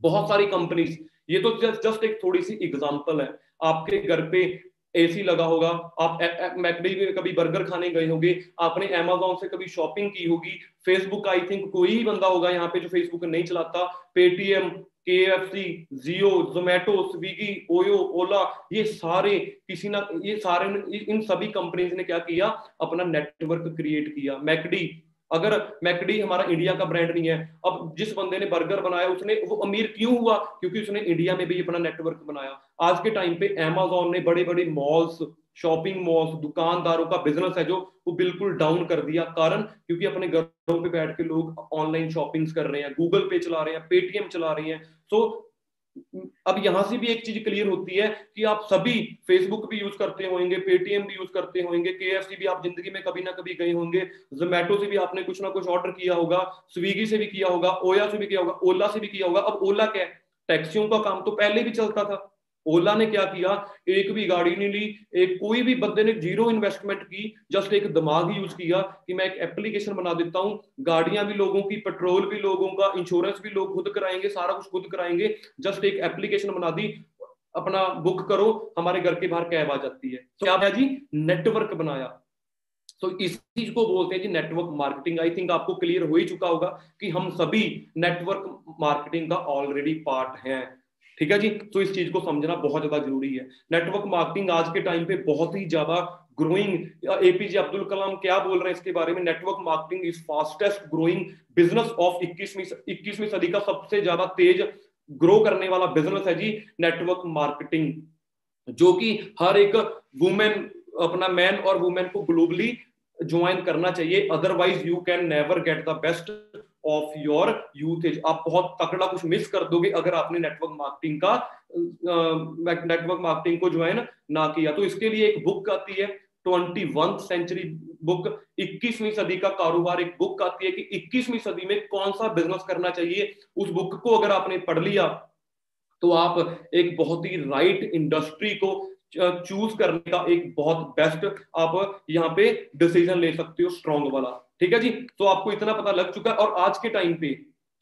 A: बहुत सारी कंपनीज, ये तो जस्ट एक थोड़ी सी एग्जांपल है। आपके घर पे एसी लगा होगा, आप मैकडी में कभी बर्गर खाने गए होंगे, आपने अमेज़न से कभी शॉपिंग की होगी, फेसबुक, आई थिंक कोई ही बंदा होगा यहाँ पे जो फेसबुक नहीं चलाता। पेटीएम, KFC, जियो, जोमेटो, स्विगी, ओयो, ओला, ये सारे किसी ना, ये सारे इन सभी कंपनीज ने क्या किया? अपना नेटवर्क क्रिएट किया। मैकडी, अगर मैकडी हमारा इंडिया का ब्रांड नहीं है, अब जिस बंदे ने बर्गर बनाया उसने वो अमीर क्यों हुआ? क्योंकि उसने इंडिया में भी अपना नेटवर्क बनाया। आज के टाइम पे अमेज़न ने बड़े बड़े मॉल्स, शॉपिंग मॉल्स, दुकानदारों का बिजनेस है जो वो बिल्कुल डाउन कर दिया। कारण क्योंकि अपने घरों पे बैठ के लोग ऑनलाइन शॉपिंग्स कर रहे हैं, गूगल पे चला रहे हैं, पेटीएम चला रहे हैं। सो अब यहां से भी एक चीज क्लियर होती है कि आप सभी फेसबुक भी यूज करते होंगे, पेटीएम भी यूज करते होंगे, KFC भी आप जिंदगी में कभी ना कभी गए होंगे, जोमेटो से भी आपने कुछ ना कुछ ऑर्डर किया होगा, स्विगी से भी किया होगा, ओया से भी किया होगा, ओला से भी किया होगा। अब ओला क्या है? टैक्सियों का काम तो पहले भी चलता था। ओला ने क्या किया? एक भी गाड़ी नहीं ली, एक कोई भी बंदे ने जीरो इन्वेस्टमेंट की, जस्ट एक दिमाग यूज किया कि मैं एक एप्लीकेशन बना देता हूं, गाड़ियां भी लोगों की, पेट्रोल भी लोगों का, इंश्योरेंस भी लोग खुद कराएंगे, सारा कुछ खुद कराएंगे। जस्ट एक एप्लीकेशन बना दी, अपना बुक करो, हमारे घर के बाहर कैब आ जाती है। तो क्या जी? नेटवर्क बनाया। तो इस चीज को बोलते हैं G network marketing. I think आपको क्लियर हो ही चुका होगा कि हम सभी नेटवर्क मार्केटिंग का ऑलरेडी पार्ट हैं। ठीक है जी। तो इस चीज को समझना बहुत ज्यादा जरूरी है। नेटवर्क मार्केटिंग आज के टाइम पे बहुत ही ज्यादा ग्रोइंग। APJ अब्दुल कलाम क्या बोल रहे हैं इसके बारे में? Network marketing is fastest growing business of 21वीं सदी का सबसे ज्यादा तेज ग्रो करने वाला बिजनेस है जी नेटवर्क मार्केटिंग, जो कि हर एक वुमेन, अपना मैन और वुमेन को ग्लोबली ज्वाइन करना चाहिए। Otherwise you can never get the best of your youth age. आप बहुत तगड़ा कुछ मिस कर दोगे अगर आपने नेटवर्क मार्केटिंग को ज्वाइन ना किया। तो इसके लिए एक बुक आती है 21th सेंचुरी बुक, 21वीं सदी का कारोबार, एक बुक आती है कि 21वीं सदी में कौन सा बिजनेस करना चाहिए। उस बुक को अगर आपने पढ़ लिया तो आप एक बहुत ही राइट इंडस्ट्री को चूज करने का एक बहुत बेस्ट आप यहाँ पे डिसीजन ले सकते हो, स्ट्रॉन्ग वाला। ठीक है जी। तो आपको इतना पता लग चुका है। और आज के टाइम पे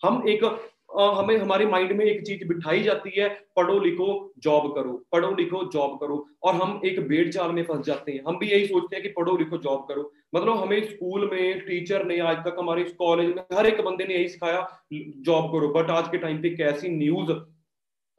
A: हमें हमारे माइंड में एक चीज बिठाई जाती है, पढ़ो लिखो जॉब करो, पढ़ो लिखो जॉब करो, और हम एक भेड़ चाल में फंस जाते हैं। हम भी यही सोचते हैं कि पढ़ो लिखो जॉब करो, मतलब हमें स्कूल में टीचर ने, आज तक हमारे कॉलेज में हर एक बंदे ने यही सिखाया जॉब करो। बट आज के टाइम पे कैसी न्यूज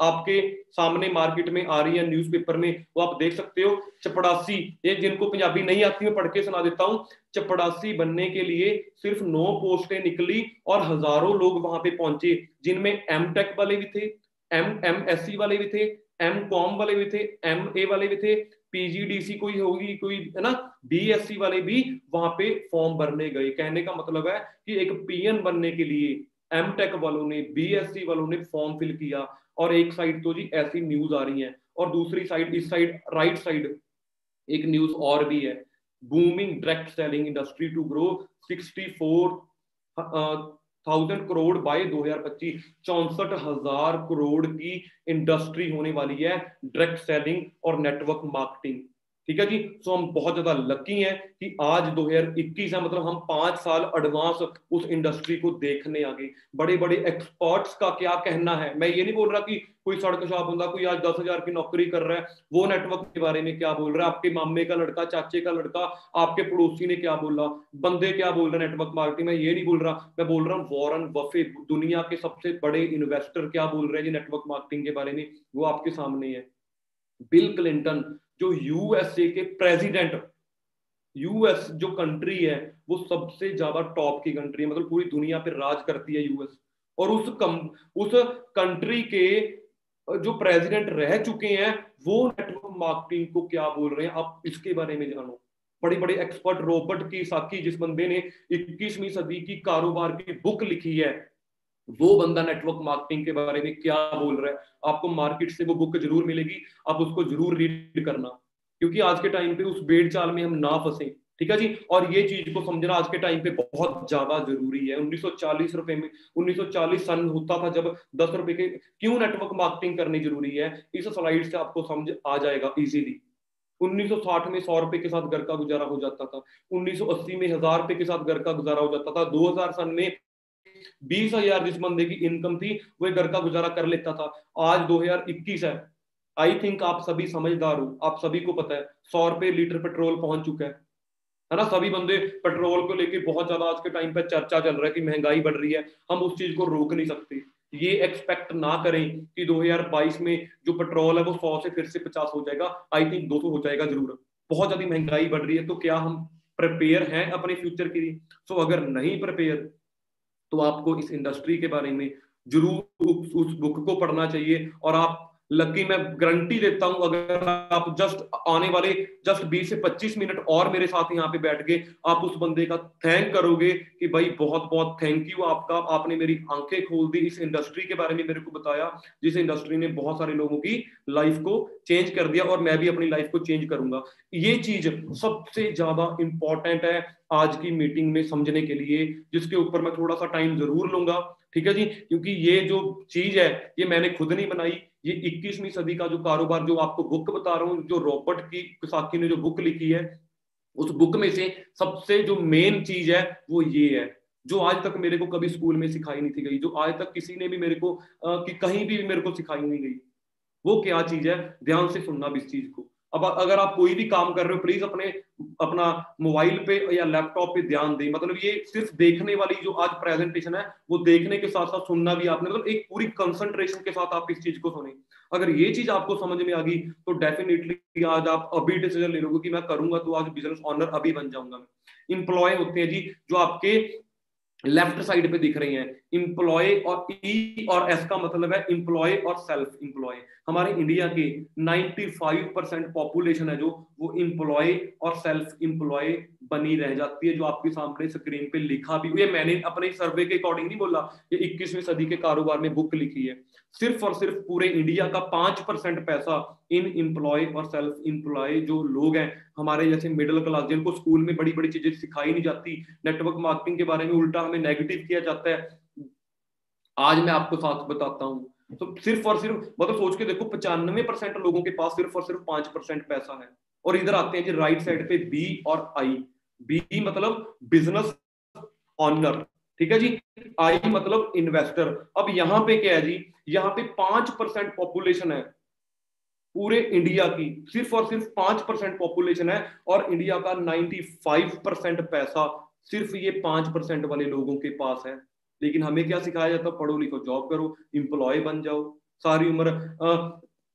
A: आपके सामने मार्केट में आ रही है, न्यूज़पेपर में, वो आप देख सकते हो। चपड़ासी, ये जिनको पंजाबी नहीं आती मैं पढ़ के सुना देता हूँ। चपड़ासी बनने के लिए सिर्फ 9 पोस्टें निकली और हजारों लोग वहां पे पहुंचे, जिनमें एमटेक वाले भी थे, एमएससी वाले भी थे, एमकॉम वाले भी थे, एमए वाले भी थे, पीजीडीसी कोई होगी कोई, है ना, बीएससी वाले भी वहां पे फॉर्म भरने गए। कहने का मतलब है कि एक पीएन बनने के लिए एमटेक वालों ने, बीएससी वालों ने फॉर्म फिल किया। और एक साइड तो जी ऐसी न्यूज आ रही है, और दूसरी साइड, इस साइड राइट साइड एक न्यूज और भी है, booming direct selling industry to grow 64,000 crore by 2025। 64,000 crore की इंडस्ट्री होने वाली है डायरेक्ट सेलिंग और नेटवर्क मार्केटिंग। ठीक है जी। सो हम बहुत ज्यादा लकी हैं कि आज 2021 है, मतलब हम 5 साल एडवांस उस इंडस्ट्री को देखने आ गए। बड़े बड़े एक्सपर्ट्स का क्या कहना है, मैं ये नहीं बोल रहा कि कोई सड़क शॉप बंदा कोई आज 10,000 की नौकरी कर रहा है वो नेटवर्क के बारे में क्या बोल रहा है, आपके मामे का लड़का, चाचे का लड़का, आपके पड़ोसी ने क्या बोला, बंदे क्या बोल रहे हैं नेटवर्क मार्केटिंग में, ये नहीं बोल रहा। मैं बोल रहा हूँ वॉरेन बफेट, दुनिया के सबसे बड़े इन्वेस्टर क्या बोल रहे हैं जी नेटवर्क मार्केटिंग के बारे में, वो आपके सामने है। बिल क्लिंटन जो यूएसए के प्रेसिडेंट, यूएस जो कंट्री है वो सबसे ज्यादा टॉप की कंट्री है, मतलब पूरी दुनिया पे राज करती है यूएस। और उस कंट्री के जो प्रेसिडेंट रह चुके हैं वो नेटवर्क मार्केटिंग को क्या बोल रहे हैं, आप इसके बारे में जानो। बड़ी बड़ी एक्सपर्ट रॉबर्ट कियोसाकी, जिस बंदे ने 21वीं सदी की कारोबार की बुक लिखी है, वो बंदा नेटवर्क मार्केटिंग के बारे में क्या बोल रहा है। आपको मार्केट से वो बुक जरूर मिलेगी, आप उसको जरूर रीड करना, क्योंकि आज के टाइम पे उस भेड़ चाल में हम ना फंसे। ठीक है जी। और ये चीज को समझना आज के टाइम पे बहुत ज्यादा जरूरी है। 1940 रुपए में, 1940 सन होता था जब 10 रुपए के, क्यों नेटवर्क मार्केटिंग करनी जरूरी है, इस स्लाइड से आपको समझ आ जाएगा इजीली। 1960 में 100 रुपए के साथ घर का गुजारा हो जाता था, 1980 में 1000 रुपए के साथ घर का गुजारा हो जाता था, 2000 सन में 20,000 जिस बंदे की इनकम थी वो घर का गुजारा कर लेता था। आज 2021 है, आई थिंक आप सभी समझदार हो, आप सभी को पता है 100 रुपए लीटर पेट्रोल पहुंच चुका है ना। सभी बंदे पेट्रोल को लेके बहुत ज्यादा आज के टाइम पे चर्चा चल रहा है कि महंगाई बढ़ रही है, हम उस चीज को रोक नहीं सकते। ये एक्सपेक्ट ना करें कि 2022 में जो पेट्रोल है वो 100 से फिर से 50 हो जाएगा, आई थिंक 200 हो जाएगा जरूर। बहुत ज्यादा महंगाई बढ़ रही है, तो क्या हम प्रिपेयर हैं अपने फ्यूचर के लिए? सो अगर नहीं प्रिपेयर तो आपको इस इंडस्ट्री के बारे में जरूर उस बुक को पढ़ना चाहिए। और आप लकी, मैं गारंटी देता हूं, अगर आप जस्ट आने वाले 20 से 25 मिनट और मेरे साथ यहाँ पे बैठ के आप उस बंदे का थैंक करोगे कि भाई बहुत बहुत थैंक यू आपका, आपने मेरी आंखें खोल दी, इस इंडस्ट्री के बारे में मेरे को बताया, जिस इंडस्ट्री ने बहुत सारे लोगों की लाइफ को चेंज कर दिया, और मैं भी अपनी लाइफ को चेंज करूंगा। ये चीज सबसे ज्यादा इंपॉर्टेंट है आज की मीटिंग में समझने के लिए, जिसके ऊपर मैं थोड़ा सा टाइम जरूर लूंगा। ठीक है जी। क्योंकि ये जो चीज है ये मैंने खुद नहीं बनाई, ये 21वीं सदी का जो कारोबार, जो आपको बुक बता रहा हूँ, जो रॉबर्ट कियोसाकी ने जो बुक लिखी है, उस बुक में से सबसे जो मेन चीज है वो ये है, जो आज तक मेरे को कभी स्कूल में सिखाई नहीं थी गई, जो आज तक किसी ने भी मेरे को कि कहीं भी मेरे को सिखाई नहीं गई। वो क्या चीज है, ध्यान से सुनना भी इस चीज को। अब अगर आप कोई भी काम कर रहे हो प्लीज अपना मोबाइल पे या लैपटॉप पे ध्यान दें। मतलब ये सिर्फ देखने वाली जो आज प्रेजेंटेशन है वो देखने के साथ साथ सुनना भी आपने, मतलब एक पूरी कंसंट्रेशन के साथ आप इस चीज को सुने। अगर ये चीज आपको समझ में आ गई तो डेफिनेटली आज आप अभी डिसीजन ले लोगे कि मैं करूंगा तो आज बिजनेस ऑनर अभी बन जाऊंगा मैं। इंप्लॉय होते हैं जी जो आपके लेफ्ट साइड पे दिख रही हैं, इंप्लॉय, और ई और एस का मतलब है इंप्लॉय और सेल्फ इंप्लॉय। हमारे इंडिया की 95% पॉपुलेशन है जो वो इंप्लॉय और सेल्फ इंप्लॉय बनी रह जाती है, जो आपके सामने स्क्रीन पे लिखा भी हुआ है। मैंने अपने सर्वे के अकॉर्डिंग नहीं बोला, ये 21वीं सदी के कारोबार में बुक लिखी है। सिर्फ और सिर्फ पूरे इंडिया का 5% पैसा इन इंप्लॉय और सेल्फ इंप्लॉय जो लोग हैं, हमारे जैसे मिडिल क्लास, जिनको स्कूल में बड़ी बड़ी चीजें सिखाई नहीं जाती, नेटवर्क मार्केटिंग के बारे में उल्टा हमें नेगेटिव किया जाता है, आज मैं आपको साथ बताता हूँ। तो सिर्फ और सिर्फ मतलब सोच के देखो 95% लोगों के पास सिर्फ और सिर्फ 5% पैसा है। और इधर आते हैं जी राइट साइड पे बी और आई। बी मतलब बिजनेस ऑनर, ठीक है जी, आई मतलब इन्वेस्टर। अब यहाँ पे क्या है जी, यहाँ पे 5% पॉपुलेशन है पूरे इंडिया की, सिर्फ और सिर्फ 5% पॉपुलेशन है, और इंडिया का 95% पैसा सिर्फ ये 5% वाले लोगों के पास है। लेकिन हमें क्या सिखाया जाता है, पढ़ो लिखो जॉब करो, इंप्लॉय बन जाओ। सारी उम्र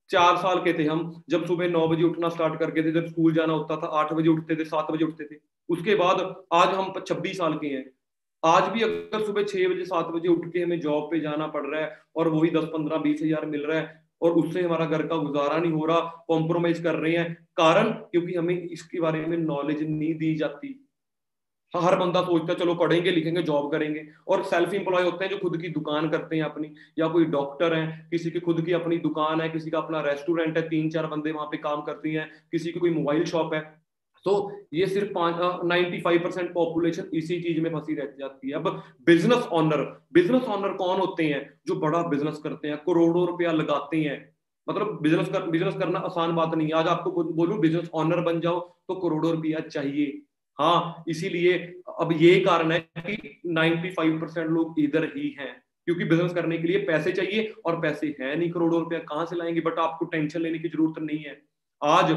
A: 4 साल के थे हम जब सुबह 9 बजे उठना स्टार्ट करके थे, जब स्कूल जाना होता था 8 बजे उठते थे, 7 बजे उठते थे। उसके बाद आज हम 26 साल के हैं। आज भी अगर सुबह 6 बजे 7 बजे उठ के हमें जॉब पे जाना पड़ रहा है और वही 10 15 20 हजार मिल रहा है और उससे हमारा घर का गुजारा नहीं हो रहा, कॉम्प्रोमाइज कर रहे हैं, कारण क्योंकि हमें इसके बारे में नॉलेज नहीं दी जाती। हर बंदा सोचता है चलो पढ़ेंगे लिखेंगे जॉब करेंगे, और सेल्फ एम्प्लॉय होते हैं जो खुद की दुकान करते हैं अपनी, या कोई डॉक्टर है, किसी की खुद की अपनी दुकान है, किसी का अपना रेस्टोरेंट है, 3 4 बंदे वहां पे काम करती हैं, किसी की कोई मोबाइल शॉप है। तो ये सिर्फ 95% पॉपुलेशन इसी चीज में फंसी रह जाती है। अब बिजनेस ऑनर कौन होते हैं? जो बड़ा बिजनेस करते हैं, करोड़ों रुपया लगाते हैं। मतलब बिजनेस करना आसान बात नहीं है। आज आपको बोलूं बिजनेस ऑनर बन जाओ तो करोड़ों रुपया चाहिए। हाँ, इसीलिए अब ये कारण है कि 95% लोग इधर ही हैं, क्योंकि बिजनेस करने के लिए पैसे चाहिए और पैसे हैं नहीं, करोड़ों रुपया कहां से लाएंगे। बट आपको टेंशन लेने की जरूरत नहीं है। आज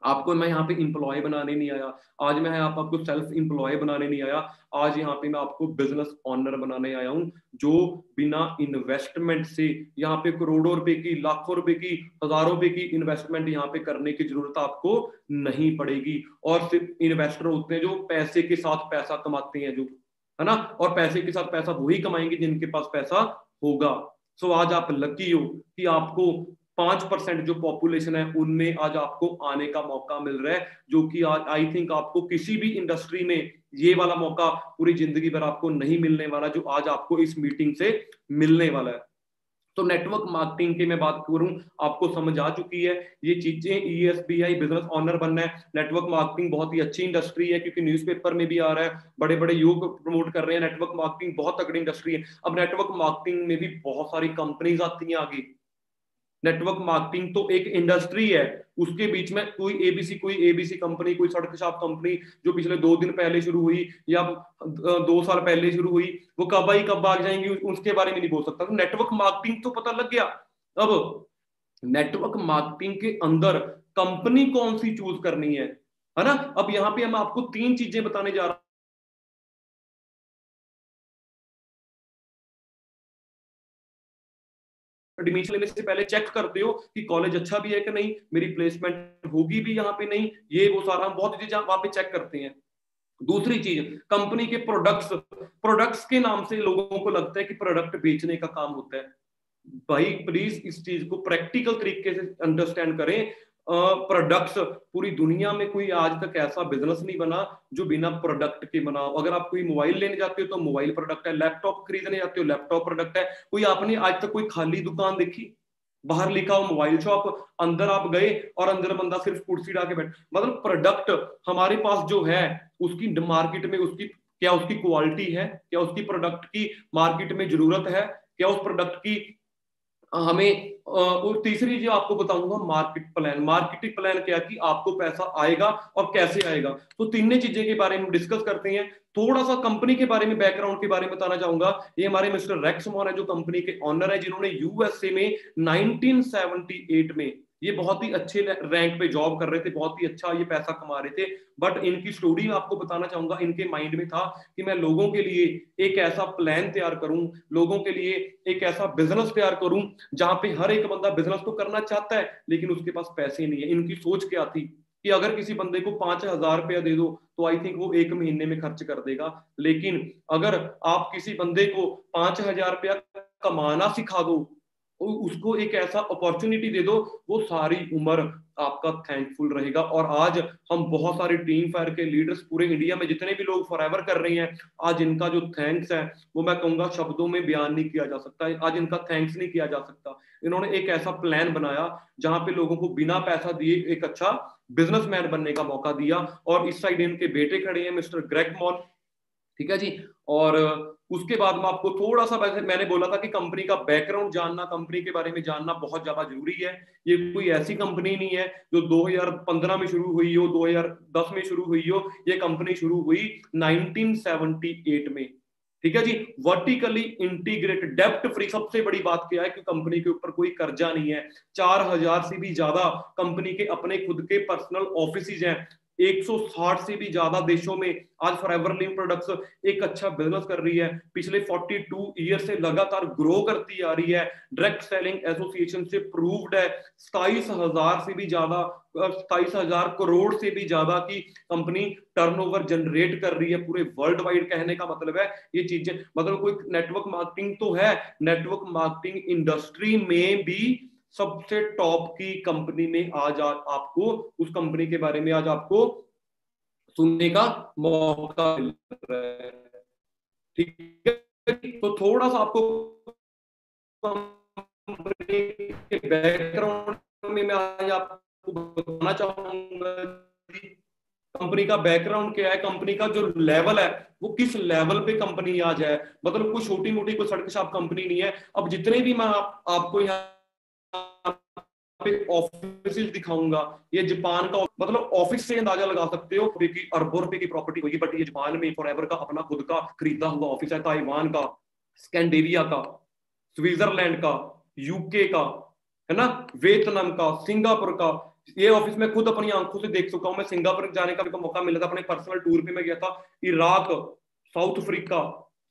A: आपको मैं यहाँ पे इंप्लॉय बनाने नहीं आया, आज मैं आपको सेल्फ इंप्लॉय बनाने नहीं आया, आज यहाँ पे मैं आपको बिजनेस ऑनर बनाने आया हूँ, जो बिना इन्वेस्टमेंट से यहाँ पे करोड़ों रुपए की, लाखों रुपए की, हजारों रुपए की इन्वेस्टमेंट यहाँ पे करने की जरूरत आपको नहीं पड़ेगी। और सिर्फ इन्वेस्टर होते हैं जो पैसे के साथ पैसा कमाते हैं, जो है ना, और पैसे के साथ पैसा वही कमाएंगे जिनके पास पैसा होगा। सो आज आप लकी हो कि आपको 5% जो पॉपुलेशन है उनमें आज आपको आने का मौका मिल रहा है, जो कि आज आई थिंक आपको किसी भी इंडस्ट्री में ये वाला मौका पूरी जिंदगी भर आपको नहीं मिलने वाला, जो आज आपको इस मीटिंग से मिलने वाला है। तो नेटवर्क मार्केटिंग की मैं बात करूं, आपको समझ आ चुकी है ये चीजें। ESBI बिजनेस ऑनर बनना है, नेटवर्क मार्केटिंग बहुत ही अच्छी इंडस्ट्री है, क्योंकि न्यूज़पेपर में भी आ रहा है, बड़े बड़े युवक प्रमोट कर रहे हैं। नेटवर्क मार्केटिंग बहुत तगड़ी इंडस्ट्री है। अब नेटवर्क मार्केटिंग में भी बहुत सारी कंपनीज आती हैं आगे। नेटवर्क मार्केटिंग तो एक इंडस्ट्री है, उसके बीच में कोई एबीसी कंपनी, कोई सड़क छाप कंपनी जो पिछले 2 दिन पहले शुरू हुई या 2 साल पहले शुरू हुई, वो कब आई कब भाग जाएंगी उसके बारे में नहीं बोल सकता। तो नेटवर्क मार्केटिंग तो पता लग गया। अब नेटवर्क मार्केटिंग के अंदर कंपनी कौन सी चूज करनी है ना। अब यहाँ पे हम आपको 3 चीजें बताने जा रहा हूं। एडमिशन लेने से पहले चेक करते हो कि कॉलेज अच्छा भी है कि नहीं, मेरी प्लेसमेंट होगी भी यहाँ पे नहीं, ये वो सारा हम बहुत चीजें वहां पे चेक करते हैं। दूसरी चीज, कंपनी के प्रोडक्ट्स के नाम से लोगों को लगता है कि प्रोडक्ट बेचने का काम होता है। भाई प्लीज इस चीज को प्रैक्टिकल तरीके से अंडरस्टैंड करें। प्रोडक्ट्स, पूरी दुनिया में कोई आज तक ऐसा बिजनेस नहीं बना जो बिना प्रोडक्ट के बना हो। अगर आप कोई मोबाइल लेने जाते हो तो मोबाइल प्रोडक्ट है, लैपटॉप खरीदने जाते हो लैपटॉप प्रोडक्ट है। कोई आपने आज तक कोई खाली दुकान देखी? बाहर लिखा हो मोबाइल शॉप, अंदर आप गए और अंदर बंदा सिर्फ कुर्सी डाल के बैठ। मतलब प्रोडक्ट हमारे पास जो है उसकी मार्केट में उसकी क्या उसकी क्वालिटी है, क्या उसकी प्रोडक्ट की मार्केट में जरूरत है, क्या उस प्रोडक्ट की हमें। और तीसरी जो आपको बताऊंगा मार्केटिंग प्लान क्या कि आपको पैसा आएगा और कैसे आएगा। तो तीनों चीजें के बारे में डिस्कस करते हैं। थोड़ा सा कंपनी के बारे में, बैकग्राउंड के बारे में बताना चाहूंगा। ये हमारे मिस्टर रेक्स मॉन है जो कंपनी के ऑनर है, जिन्होंने यूएसए में 1978 में ये बहुत ही अच्छे रैंक पे जॉब कर रहे थे, बहुत ही अच्छा ये पैसा कमा रहे थे। बट इनकी स्टोरी में आपको बताना चाहूंगा, इनके माइंड में था कि मैं लोगों के लिए एक ऐसा प्लान तैयार करूं, लोगों के लिए एक ऐसा बिजनेस तैयार करूं जहां पे हर एक बंदा बिजनेस तो करना चाहता है लेकिन उसके पास पैसे नहीं है। इनकी सोच क्या थी कि अगर किसी बंदे को 5,000 रुपया दे दो तो आई थिंक वो 1 महीने में खर्च कर देगा, लेकिन अगर आप किसी बंदे को 5,000 रुपया कमाना सिखा दो, उसको एक ऐसा अपॉर्चुनिटी दे दो, वो सारी उम्र आपका थैंकफुल रहेगा। और आज हम बहुत सारे टीम फायर के लीडर्स पूरे इंडिया में जितने भी लोग फॉरएवर कर रहे हैं, आज इनका जो थैंक्स है वो मैं कहूंगा शब्दों में बयान नहीं किया जा सकता। आज इनका थैंक्स नहीं किया जा सकता। इन्होंने एक ऐसा प्लान बनाया जहां पे लोगों को बिना पैसा दिए एक अच्छा बिजनेसमैन बनने का मौका दिया। और इस साइड इनके बेटे खड़े हैं मिस्टर ग्रेग मॉन, ठीक है जी। और उसके बाद में आपको थोड़ा सा, मैंने बोला था कि कंपनी का बैकग्राउंड जानना, कंपनी के बारे में जानना बहुत ज्यादा जरूरी है। ये कोई ऐसी कंपनी नहीं है जो 2015 में शुरू हुई हो, 2010 में शुरू हुई हो। ये कंपनी शुरू हुई 1978 में, ठीक है जी। वर्टिकली इंटीग्रेटेड, डेब्ट फ्री। सबसे बड़ी बात क्या है कि कंपनी के ऊपर कोई कर्जा नहीं है। 4,000 से भी ज्यादा कंपनी के अपने खुद के पर्सनल ऑफिस हैं। 160 से भी ज्यादा देशों में आज फॉरएवर लिविंग प्रोडक्ट्स एक अच्छा बिजनेस कर रही है। पिछले 42 ईयर से लगातार ग्रो करती आ रही है। डायरेक्ट सेलिंग एसोसिएशन से प्रूव्ड है। 27,000 से भी ज्यादा 27,000 करोड़ से भी ज्यादा की कंपनी टर्नओवर जनरेट कर रही है पूरे वर्ल्ड वाइड। कहने का मतलब है ये चीजें, मतलब कोई नेटवर्क मार्केटिंग तो है, नेटवर्क मार्केटिंग इंडस्ट्री में भी सबसे टॉप की कंपनी में आज आपको उस कंपनी के बारे में आज आपको सुनने का मौका मिल रहा है। ठीक है, तो थोड़ा सा आपको कंपनी के बैकग्राउंड में मैं आज आपको बताना चाहूंगा कंपनी का बैकग्राउंड क्या है, कंपनी का जो लेवल है वो किस लेवल पे कंपनी आज है। मतलब कोई छोटी मोटी कोई सड़क छाप कंपनी नहीं है। अब जितने भी मैं आपको यहाँ ऑफिस दिखाऊंगा, ये जापान का, मतलब ऑफिस से अंदाजा लगा सकते हो कि अरबों रुपए की प्रॉपर्टी होगी, बट ये जापान में फॉरएवर का अपना खुद का खरीदा हुआ ऑफिस है। ताइवान का, स्कैंडिनेविया का, स्विट्जरलैंड का, यूके का, है ना, वियतनाम का, सिंगापुर का, ये ऑफिस मैं खुद अपनी आंखों से देख चुका हूं। मैं सिंगापुर जाने का भी मौका मिला था, अपने पर्सनल टूर पे मैं गया था। Iraq, South Africa,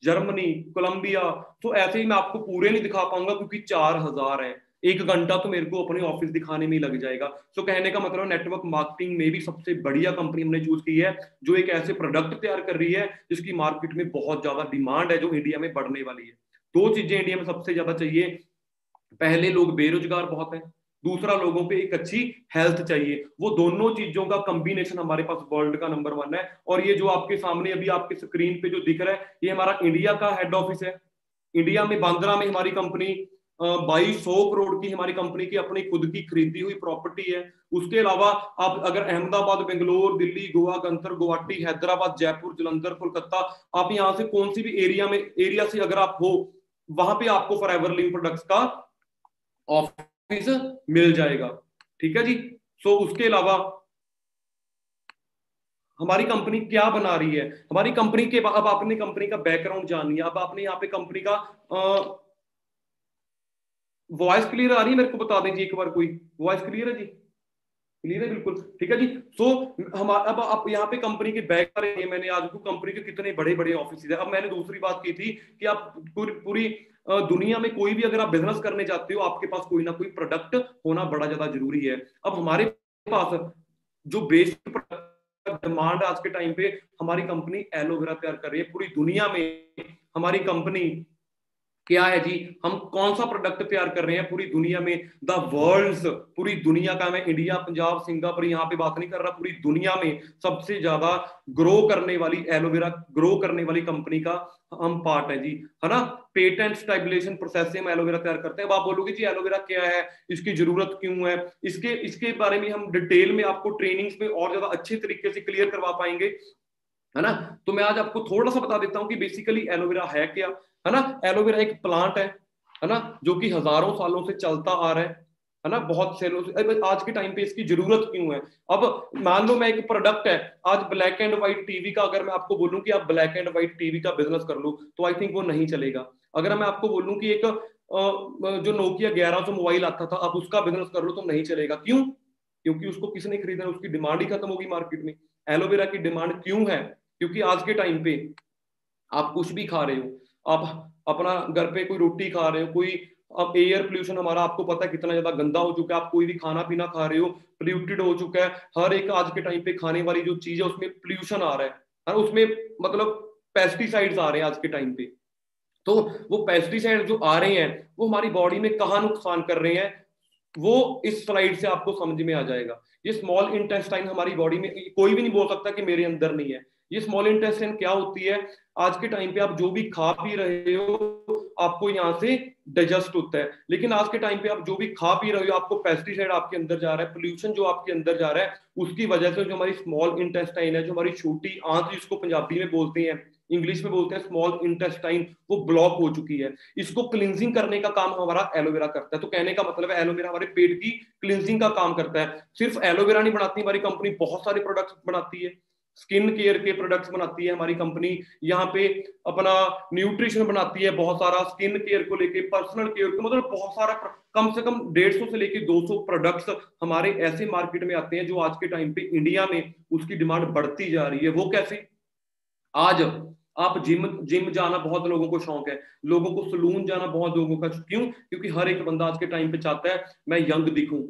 A: Germany, Colombia, तो ऐसे ही मैं आपको पूरे नहीं दिखा पाऊंगा क्योंकि 4,000 है। 1 घंटा तो मेरे को अपने ऑफिस दिखाने में ही लग जाएगा। तो कहने का मतलब नेटवर्क मार्केटिंग में भी सबसे बढ़िया कंपनी हमने चूज की है जो एक ऐसे प्रोडक्ट तैयार कर रही है जिसकी मार्केट में बहुत ज्यादा डिमांड है, जो इंडिया में बढ़ने वाली है। 2 चीजें इंडिया में सबसे ज्यादा चाहिए। पहले, लोग बेरोजगार बहुत हैं। दूसरा, लोगों पे एक अच्छी हेल्थ चाहिए। वो दोनों चीजों का कॉम्बिनेशन हमारे पास वर्ल्ड का नंबर 1 है। और ये जो आपके सामने अभी आपके स्क्रीन पे जो दिख रहा है, ये हमारा इंडिया का हेड ऑफिस है। इंडिया में बांद्रा में हमारी कंपनी 2200 करोड़ की हमारी कंपनी की अपनी खुद की खरीदी हुई प्रॉपर्टी है। उसके अलावा आप अगर अहमदाबाद, बेंगलोर, दिल्ली, गोवा, गंतर, गुवाहाटी, हैदराबाद, जयपुर, जलंधर, कोलकाता, आप यहाँ से कौन सी भी एरिया से अगर आप हो, वहां पे आपको फॉरएवर लिविंग प्रोडक्ट्स का ऑफिस मिल जाएगा। ठीक है जी। सो उसके अलावा हमारी कंपनी क्या बना रही है, हमारी कंपनी के, अब आपने कंपनी का बैकग्राउंड जान लिया, अब आपने यहाँ पे कंपनी का वॉइस क्लियर आ रही है? मेरे को बता दीजिए एक बार, कोई वॉइस क्लियर है जी? क्लियर है, बिल्कुल ठीक है जी। सो हमारा अब आप यहाँ पे कंपनी के बैक पर, मैंने आज को कंपनी के कितने बड़े बड़े ऑफिस है। अब मैंने दूसरी बात की थी कि आप पूरी दुनिया में कोई भी अगर आप बिजनेस करने जाते हो, आपके पास कोई ना कोई प्रोडक्ट होना बड़ा ज्यादा जरूरी है। अब हमारे पास जो बेसिक डिमांड आज के टाइम पे, हमारी कंपनी एलोवेरा तैयार कर रही है पूरी दुनिया में। हमारी कंपनी क्या है जी, हम कौन सा प्रोडक्ट तैयार कर रहे हैं पूरी दुनिया में, द वर्ल्ड्स, पूरी दुनिया का, मैं इंडिया, पंजाब, सिंगापुर यहाँ पे बात नहीं कर रहा, पूरी दुनिया में सबसे ज्यादा ग्रो करने वाली, एलोवेरा ग्रो करने वाली कंपनी का हम पार्ट है जी, है ना। पेटेंट स्टेबलाइजेशन प्रोसेस से हम एलोवेरा तैयार करते हैं। अब आप बोलोगे जी एलोवेरा क्या है, इसकी जरूरत क्यों है, इसके बारे में हम डिटेल में आपको ट्रेनिंग्स में और ज्यादा अच्छे तरीके से क्लियर करवा पाएंगे, है ना। तो मैं आज आपको थोड़ा सा बता देता हूं कि बेसिकली एलोवेरा है क्या, है ना। एलोवेरा एक प्लांट है ना, जो कि हजारों सालों से चलता आ रहा है ना, बहुत से लोग। आज के टाइम पे इसकी जरूरत क्यों है? अब मान लो मैं एक प्रोडक्ट है, आज ब्लैक एंड व्हाइट टीवी का अगर मैं आपको बोलूं कि आप ब्लैक एंड व्हाइट टीवी का बिजनेस कर लो, तो आई थिंक वो नहीं चलेगा। अगर मैं आपको बोलूं कि एक जो नोकिया 1100 मोबाइल आता था, आप उसका बिजनेस कर लो, तो नहीं चलेगा। क्यों? क्योंकि उसको किसने खरीदा, उसकी डिमांड ही खत्म होगी मार्केट में। एलोवेरा की डिमांड क्यों है? क्योंकि आज के टाइम पे आप कुछ भी खा रहे हो, आप अपना घर पे कोई रोटी खा रहे हो, कोई, अब एयर पोल्यूशन हमारा आपको पता है कितना ज्यादा गंदा हो चुका है। आप कोई भी खाना पीना खा रहे हो, पोल्यूटेड हो चुका है। हर एक आज के टाइम पे खाने वाली जो चीज है उसमें पोल्यूशन आ रहा है, उसमें मतलब पेस्टिसाइड्स आ रहे हैं आज के टाइम पे। तो वो पेस्टिसाइड जो आ रहे हैं वो हमारी बॉडी में कहाँ नुकसान कर रहे हैं, वो इस स्लाइड से आपको समझ में आ जाएगा। ये स्मॉल इंटेस्टाइन हमारी बॉडी में, कोई भी नहीं बोल सकता कि मेरे अंदर नहीं है। ये स्मॉल इंटेस्टाइन क्या होती है, आज के टाइम पे आप जो भी खा पी रहे हो आपको यहाँ से डाइजेस्ट होता है, लेकिन आज के टाइम पे आप जो भी खा पी रहे हो आपको पेस्टिसाइड आपके अंदर जा रहा है, पोल्यूशन जो आपके अंदर जा रहा है, उसकी वजह से जो हमारी स्मॉल इंटेस्टाइन है, जो हमारी छोटी आंत जिसको पंजाबी में बोलते हैं, इंग्लिश में बोलते हैं स्मॉल इंटेस्टाइन, वो ब्लॉक हो चुकी है। इसको क्लींजिंग करने का काम हमारा एलोवेरा करता है। तो कहने का मतलब है एलोवेरा हमारे पेट की क्लींजिंग का काम करता है। सिर्फ एलोवेरा नहीं बनाती हमारी कंपनी, बहुत सारे प्रोडक्ट्स बनाती है। स्किन केयर के प्रोडक्ट्स बनाती है हमारी कंपनी, यहाँ पे अपना न्यूट्रिशन बनाती है, बहुत सारा स्किन केयर को लेके, पर्सनल केयर को, मतलब बहुत सारा, कम से कम 150 से लेके 200 प्रोडक्ट्स हमारे ऐसे मार्केट में आते हैं जो आज के टाइम पे इंडिया में उसकी डिमांड बढ़ती जा रही है। वो कैसे? आज आप जिम जिम जाना बहुत लोगों को शौक है, लोगों को सलून जाना बहुत लोगों का, क्यों? क्योंकि हर एक बंदा आज के टाइम पे चाहता है मैं यंग दिखूं,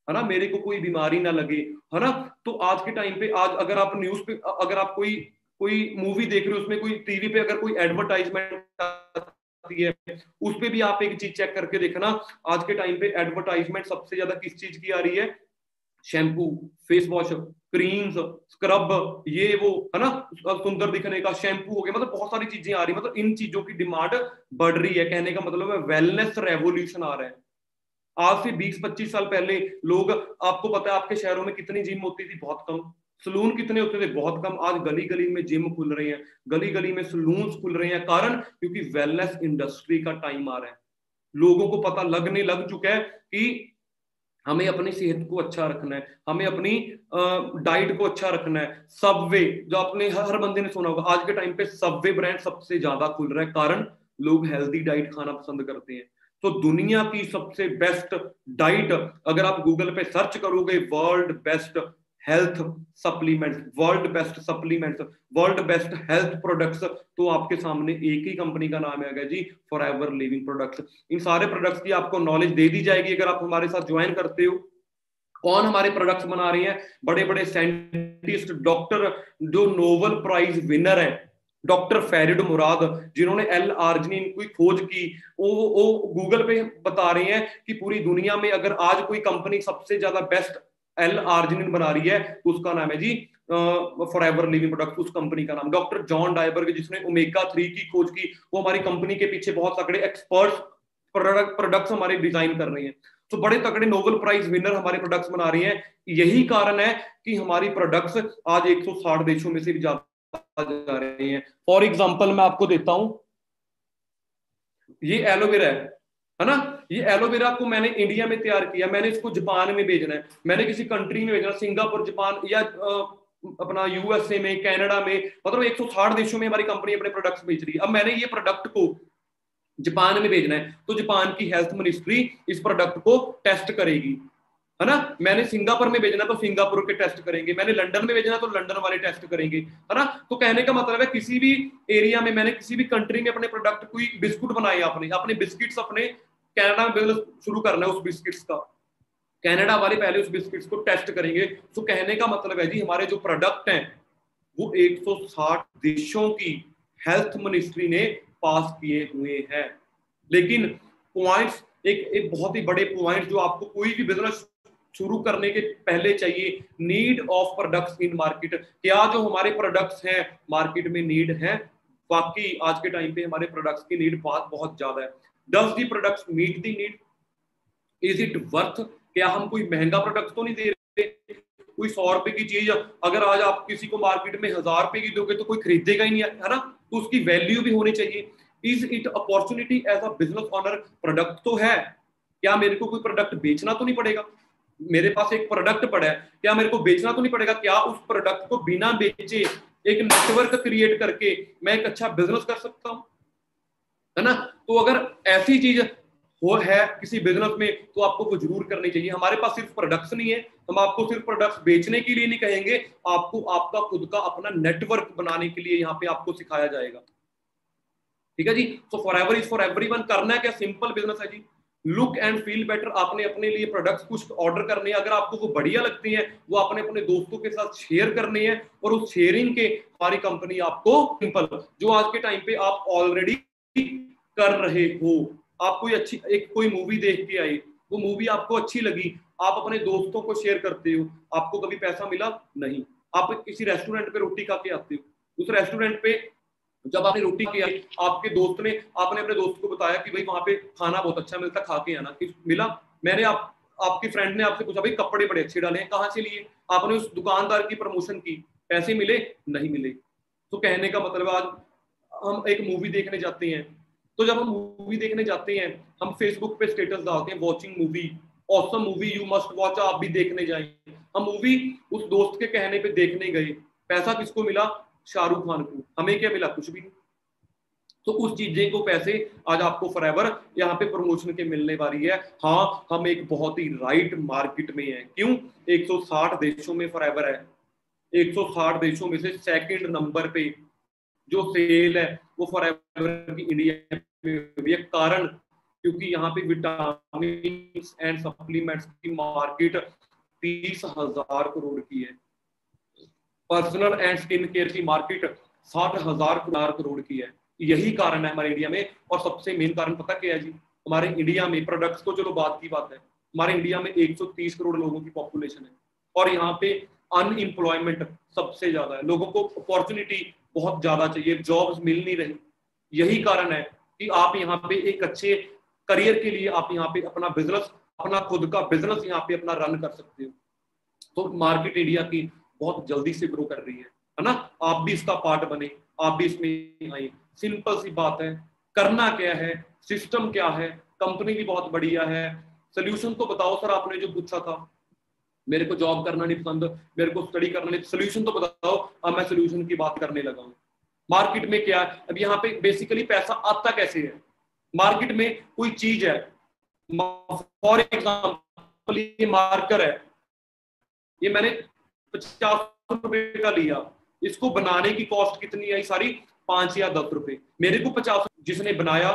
A: है ना, मेरे को कोई बीमारी ना लगे, है ना। तो आज के टाइम पे, आज अगर आप न्यूज पे, अगर आप कोई कोई मूवी देख रहे हो, उसमें कोई टीवी पे अगर कोई एडवर्टाइजमेंट आती है, उस पे भी आप एक चीज चेक करके देखना, आज के टाइम पे एडवर्टाइजमेंट सबसे ज्यादा किस चीज की आ रही है? Shampoo, face wash, creams, scrub, ये वो, है ना, सुंदर दिखने का शैम्पू हो गया, मतलब बहुत सारी चीजें आ रही है, मतलब इन चीजों की डिमांड बढ़ रही है। कहने का मतलब है वेलनेस रेवोल्यूशन आ रहा है। आज से 20-25 साल पहले लोग, आपको पता है आपके शहरों में कितनी जिम होती थी? बहुत कम। सलून कितने होते थे? बहुत कम। आज गली गली में जिम खुल रहे हैं, गली गली में सलून खुल रहे हैं। कारण क्योंकि वेलनेस इंडस्ट्री का टाइम आ रहा है, लोगों को पता लगने लग चुका है कि हमें अपनी सेहत को अच्छा रखना है, हमें अपनी डाइट को अच्छा रखना है। सबवे, जो आपने हर बंदे ने सुना होगा, आज के टाइम पे सबवे ब्रांड सबसे ज्यादा खुल रहा है, कारण लोग हेल्दी डाइट खाना पसंद करते हैं। तो दुनिया की सबसे बेस्ट डाइट, अगर आप गूगल पे सर्च करोगे, world best health supplements, world best supplements, world best health products, तो आपके सामने एक ही कंपनी का नाम है जी, फॉरएवर लिविंग प्रोडक्ट्स। इन सारे प्रोडक्ट्स की आपको नॉलेज दे दी जाएगी अगर आप हमारे साथ ज्वाइन करते हो। कौन हमारे प्रोडक्ट्स बना रहे हैं? बड़े बड़े साइंटिस्ट, डॉक्टर, जो नोबेल प्राइज विनर है, डॉक्टर फेरिड मुराद, जिन्होंने एल आर्जिनिन की खोज की, वो गूगल पे बता रहे हैं कि पूरी दुनिया में अगर आज कोई कंपनी सबसे ज्यादा बेस्ट एल आर्जिनिन बना रही है, तो उसका नाम है जी फॉरएवर लिविंग प्रोडक्ट। उस कंपनी का नाम डॉक्टर जॉन डायबर्ग, जिसने ओमेगा 3 की खोज की, वो हमारी कंपनी के पीछे बहुत तगड़े एक्सपर्ट्स प्रोडक्ट्स हमारे डिजाइन कर रहे हैं। तो बड़े तगड़े नोबेल प्राइज विनर हमारे प्रोडक्ट्स बना रही हैं। यही कारण है कि हमारी प्रोडक्ट्स आज 160 देशों में से भी ज्यादा जा रहे हैं। फॉर एग्जांपल मैं आपको देता हूं, ये एलोवेरा है ना, ये एलोवेरा को मैंने इंडिया में तैयार किया, मैंने इसको जापान में भेजना है, मैंने किसी कंट्री में भेजना, सिंगापुर, जापान, या अपना यूएसए में, कनाडा में, मतलब 160 देशों में हमारी कंपनी अपने प्रोडक्ट्स बेच रही है। अब मैंने ये प्रोडक्ट को जापान में भेजना है, तो जापान की हेल्थ मिनिस्ट्री इस प्रोडक्ट को टेस्ट करेगी, है ना। मैंने सिंगापुर में भेजना, तो सिंगापुर के टेस्ट करेंगे, मैंने लंदन में भेजना, तो लंदन वाले टेस्ट करेंगे, है ना। तो कहने का मतलब है किसी भी एरिया में, मैंने किसी भी कंट्री में अपने प्रोडक्ट, कोई बिस्कुट बनाए, अपने बिस्किट्स अपने कनाडा में शुरू करना है, उस बिस्किट्स का कनाडा वाले पहले उस बिस्किट्स को टेस्ट करेंगे। तो कहने का मतलब है जी, हमारे जो प्रोडक्ट हैं वो 160 देशों की हेल्थ मिनिस्ट्री ने पास किए हुए हैं। लेकिन पॉइंट्स, एक बहुत ही बड़े पॉइंट जो आपको कोई भी बिजनेस शुरू करने के पहले चाहिए, need of products in market. क्या जो हमारे प्रोडक्ट्स हैं मार्केट में नीड है? बाकी आज के टाइम पे हमारे प्रोडक्ट्स की नीड बहुत ज्यादा है। Does the products meet the need? Is it worth? क्या हम कोई महंगा प्रोडक्ट तो नहीं दे रहे? कोई 100 रुपए की चीज अगर आज आप किसी को मार्केट में 1000 रुपए की दोगे तो कोई खरीदेगा ही नहीं, है ना। तो उसकी वैल्यू भी होनी चाहिए। Is it opportunity as a business owner? Product तो है, क्या मेरे को कोई प्रोडक्ट बेचना तो नहीं पड़ेगा? मेरे पास एक प्रोडक्ट पड़ा है, क्या मेरे को बेचना तो नहीं पड़ेगा? क्या उस प्रोडक्ट को बिना बेचे एक नेटवर्क क्रिएट करके मैं एक अच्छा बिजनेस कर सकता हूं, है ना। तो अगर ऐसी चीज वो है किसी बिजनेस में, तो आपको वो जरूर करनी चाहिए। हमारे पास सिर्फ प्रोडक्ट्स नहीं है, हम आपको सिर्फ प्रोडक्ट्स बेचने के लिए नहीं कहेंगे, आपको आपका खुद का अपना नेटवर्क बनाने के लिए यहाँ पे आपको सिखाया जाएगा। ठीक है जी। सो फॉरएवर इज फॉर एवरीवन। करना है क्या? सिंपल बिजनेस है जी। लुक एंड फील बेटर, आपने अपने लिए प्रोडक्ट्स कुछ ऑर्डर करने हैं, अगर आपको वो बढ़िया लगती हैं, वो आपने अपने दोस्तों के साथ शेयर करने हैं, और उस शेयरिंग के हमारी कंपनी आपको, सिंपल, जो आज के टाइम पे आप ऑलरेडी कर रहे हो, आप कोई अच्छी एक कोई मूवी देख के आए, वो मूवी आपको अच्छी लगी, आप अपने दोस्तों को शेयर करते हो, आपको कभी पैसा मिला नहीं। आप किसी रेस्टोरेंट पे रोटी खा के आते हो, उस रेस्टोरेंट पे जब आपने रोटी की, आपके दोस्त ने, आपने अपने दोस्त को बताया कि भाई वहां पे खाना बहुत अच्छा मिलता, खा के आना, मिला। मैंने आपकी फ्रेंड ने आपसे पूछा भाई कपड़े बड़े अच्छे डाले हैं, कहाँ से लिए? आपने उस दुकानदार की प्रमोशन की, पैसे मिले? नहीं मिले। तो कहने का मतलब आज हम एक मूवी देखने जाते हैं, तो जब हम मूवी देखने जाते हैं, हम फेसबुक पे स्टेटस डालते हैं, watching movie, awesome movie, you must watch, आप भी देखने जाएं। हम मूवी उस दोस्त के कहने पे देखने गए, पैसा किसको मिला? शाहरुख खान को। हमें क्या मिला? कुछ भी नहीं। तो उस चीजें को पैसे आज आपको फॉरएवर यहाँ पे प्रमोशन के मिलने वाली है। हाँ, हम एक बहुत ही राइट मार्केट में है। क्यों? 160 देशों में फॉरएवर है। 160 देशों में से सेकंड नंबर पे जो सेल है वो फॉरएवर की इंडिया में हुई है। कारण क्योंकि यहाँ पे विटामिन एंड सप्लीमेंट्स की मार्केट 30,000 करोड़ की है। पर्सनल एंड स्किन केयर की मार्केट 60,000 करोड़ की है। यही कारण है हमारे इंडिया में। और सबसे मेन कारण पता क्या है जी? हमारे इंडिया में प्रोडक्ट्स को, चलो बात की बात है, हमारे इंडिया में 130 करोड़ लोगों की पॉपुलेशन है और यहाँ पे अनएम्प्लॉयमेंट सबसे ज्यादा है। लोगों को अपॉर्चुनिटी बहुत ज्यादा चाहिए, जॉब्स मिल नहीं रही। यही कारण है कि आप यहाँ पे एक अच्छे करियर के लिए आप यहाँ पे अपना बिजनेस, अपना खुद का बिजनेस यहाँ पे अपना रन कर सकते हो। तो मार्केट इंडिया की बहुत जल्दी से ग्रो कर रही है ना? आप भी इसका पार्ट बने, आप भी इसमें आए। सिंपल सी बात है। करना क्या है, सिस्टम क्या है, कंपनी भी बहुत बढ़िया है। सोल्यूशन तो बताओ सर, आपने जो पूछा था, मेरे को जॉब करना नहीं पसंद, मेरे को स्टडी करना नहीं, सोल्यूशन तो बताओ। अब मैं सोल्यूशन की बात करने लगा हूं। मार्केट में क्या है? अब यहाँ पे बेसिकली पैसा आता कैसे है? मार्केट में कोई चीज है, फॉर एग्जाम्पल ये मार्कर है, ये मैंने 50 रुपए का लिया, इसको बनाने की कॉस्ट कितनी आई? सारी 5 या 10 रुपए। मेरे को 50, जिसने बनाया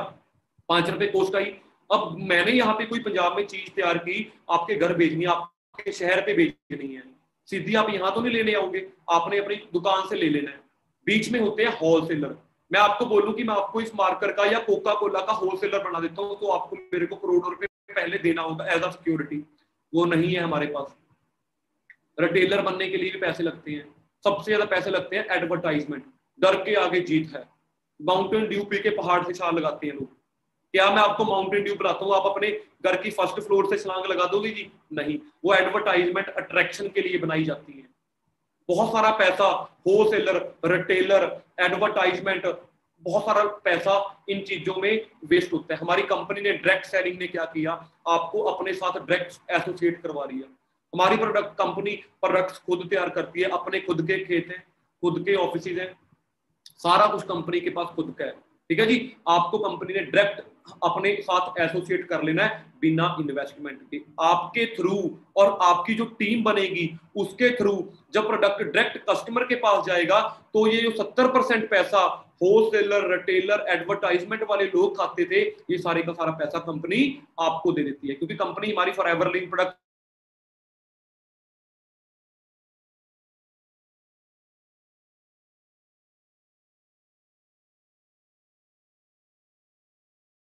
A: 5 रुपए कॉस्ट आई। अब मैंने यहाँ पे कोई पंजाब में चीज तैयार की, आपके घर भेजनी है, आपके शहर पे भेजनी है, सीधी आप यहाँ तो नहीं लेने आओगे, आपने अपनी दुकान से ले लेना है। बीच में होते हैं होलसेलर। मैं आपको बोलूं कि मैं आपको इस मार्कर का या कोका कोला का होलसेलर बना देता हूँ, तो आपको मेरे को करोड़ों रुपए पहले देना होगा एज अ सिक्योरिटी। वो नहीं है हमारे पास। रिटेलर बनने के लिए भी पैसे लगते हैं। सबसे ज्यादा पैसे लगते हैं एडवर्टाइजमेंट। डर के आगे जीत है। माउंटेन ड्यू पी के पहाड़ से छलांग लगाते हैं लोग। क्या मैं आपको माउंटेन ड्यू पिलाता हूँ, आप अपने घर की फर्स्ट फ्लोर से छलांग लगा दोगे जी? नहीं। वो एडवर्टाइजमेंट अट्रैक्शन के लिए बनाई जाती है। बहुत सारा पैसा होलसेलर, रिटेलर, एडवर्टाइजमेंट, बहुत सारा पैसा इन चीजों में वेस्ट होता है। हमारी कंपनी ने डायरेक्ट सेलिंग ने क्या किया, आपको अपने साथ डायरेक्ट एसोसिएट करवा दिया। हमारी प्रोडक्ट कंपनी प्रोडक्ट्स खुद तैयार करती है, अपने खुद के खेत हैं, खुद के ऑफिस हैं, सारा कुछ कंपनी के पास खुद का है। ठीक है जी। आपको कंपनी ने डायरेक्ट अपने साथ एसोसिएट कर लेना है बिना इन्वेस्टमेंट के। आपके थ्रू और आपकी जो टीम बनेगी उसके थ्रू जब प्रोडक्ट डायरेक्ट कस्टमर के पास जाएगा, तो ये जो 70% पैसा होलसेलर, रिटेलर, एडवर्टाइजमेंट वाले लोग खाते थे, ये सारे का सारा पैसा कंपनी आपको दे देती है। क्योंकि कंपनी हमारी फॉरएवर लिंक प्रोडक्ट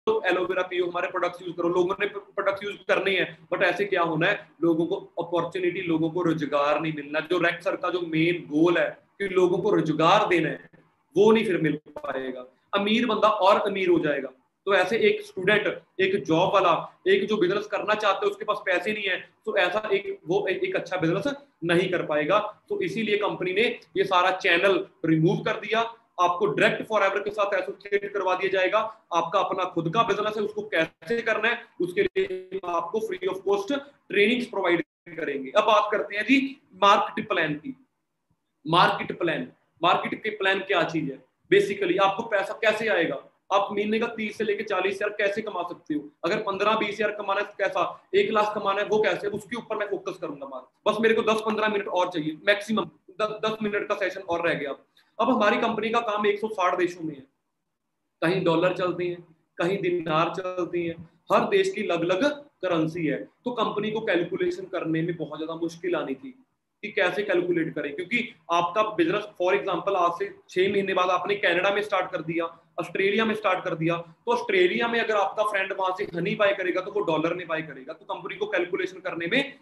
A: तो एलोवेरा पियो, हमारे प्रोडक्ट्स यूज करो। लोगों ने प्रोडक्ट्स यूज करने हैं, बट ऐसे क्या होना है, लोगों को अपॉर्चुनिटी, लोगों को रोजगार नहीं मिलना। जो रेक्ट सर का जो मेन गोल है कि लोगों को रोजगार देना है, वो नहीं फिर मिल पाएगा। अमीर बंदा और अमीर हो जाएगा। तो ऐसे एक स्टूडेंट, एक जॉब वाला, एक जो बिजनेस करना चाहते हैं उसके पास पैसे नहीं है, तो ऐसा एक अच्छा बिजनेस नहीं कर पाएगा। तो इसीलिए कंपनी ने ये सारा चैनल रिमूव कर दिया। आपको डायरेक्ट फॉरएवर के साथ एसोसिएट करवा दिया जाएगा। आपका अपना खुद का बिजनेस है, उसको कैसे करना है उसके लिए आपको free of cost trainings provide करेंगे। अब बात करते हैं जी मार्केट प्लान की। मार्केट के प्लान क्या चीज है? बेसिकली आपको पैसा कैसे आएगा, आप महीने का 30 से लेकर 40 हजार कैसे कमा सकते हो। अगर 15-20 हजार कमाना है कैसा, 1 लाख कमाना है वो कैसे, उसके ऊपर मैं फोकस करूंगा। बस मेरे को 10-15 मिनट और चाहिए, मैक्सिमम 10 मिनट का सेशन और रह गया। अब हमारी कंपनी का काम 160 देशों में है। कहीं डॉलर चलती हैं, कहीं दिनार चलती हैं, हर देश की अलग अलग करेंसी है। तो कंपनी को कैलकुलेशन करने में बहुत ज्यादा मुश्किल आनी थी कि कैसे कैलकुलेट करें। क्योंकि आपका बिजनेस फॉर एग्जांपल आज से 6 महीने बाद आपने कनाडा में स्टार्ट कर दिया, ऑस्ट्रेलिया में स्टार्ट कर दिया, तो ऑस्ट्रेलिया में अगर आपका फ्रेंड वहां से हनी बाय करेगा तो वो डॉलर में बाय करेगा। तो कंपनी को कैलकुलेशन करने में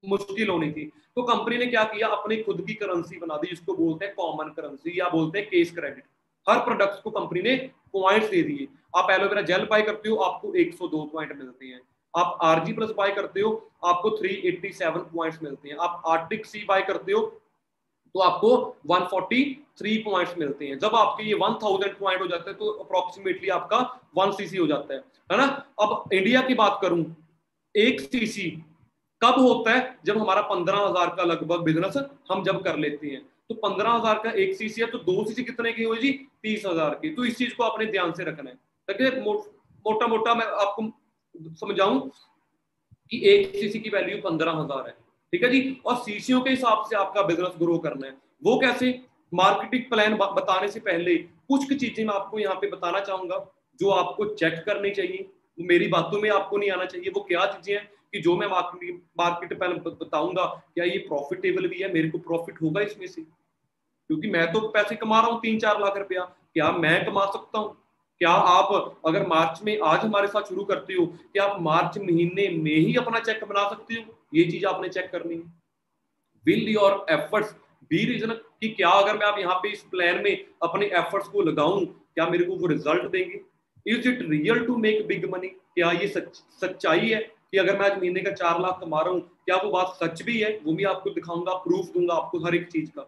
A: मुश्किल होनी थी। तो कंपनी ने क्या किया, अपनी खुद की करेंसी बना दी, जिसको बोलते हैं कॉमन करेंसी या बोलते हैं केस क्रेडिट। हर प्रोडक्ट्स को कंपनी ने पॉइंट्स दे दिए। आप एलोवेरा जेल बाय करते हो, आपको 102 पॉइंट मिलते हैं। आप आरजी प्लस बाय करते हो, आपको 387 पॉइंट्स मिलते हैं। आप आर्टिक सी बाय करते हो तो आपको 143 पॉइंट्स मिलते हैं। जब आपके ये 1000 पॉइंट हो जाते हैं तो अप्रोक्सीमेटली आपका 1 सीसी हो जाता है ना। अब इंडिया की बात करूं, 1 सीसी कब होता है, जब हमारा 15,000 का लगभग बिजनेस हम जब कर लेते हैं। तो 15,000 का एक सीसी है, तो 2 सीसी कितने की हुई जी? 30,000 की। तो इस चीज को आपने ध्यान से रखना है, ताकि मोटा मोटा मैं आपको समझाऊं कि एक सीसी की वैल्यू 15,000 है, ठीक है जी। और सीसीओ के हिसाब से आपका बिजनेस ग्रो करना है। वो कैसे? मार्केटिंग प्लान बताने से पहले कुछ चीजें मैं आपको यहाँ पे बताना चाहूंगा जो आपको चेक करनी चाहिए, मेरी बातों में आपको नहीं आना चाहिए। वो क्या चीजें हैं कि जो मैं मार्केट प्लान बताऊंगा, क्या ये प्रॉफिटेबल भी है, मेरे को प्रॉफिट होगा इसमें से, क्योंकि मैं तो पैसे कमा रहा हूँ 3-4 लाख रुपया, क्या मैं कमा सकता हूँ? क्या आप अगर मार्च में आज हमारे साथ शुरू करते हो, क्या आप मार्च महीने में ही अपना चेक बना सकते हो? ये चीज आपने चेक करनी है। Will your efforts be reason, कि क्या अगर मैं आप यहाँ पे इस प्लान में अपने एफर्ट्स को लगाऊं, क्या मेरे को वो रिजल्ट देंगे? Is it real to make big money? क्या ये सच्चाई है कि अगर मैं आज महीने का 4 लाख कमा रहा हूँ, क्या वो बात सच भी है? वो भी आपको दिखाऊंगा, प्रूफ दूंगा आपको हर एक चीज का।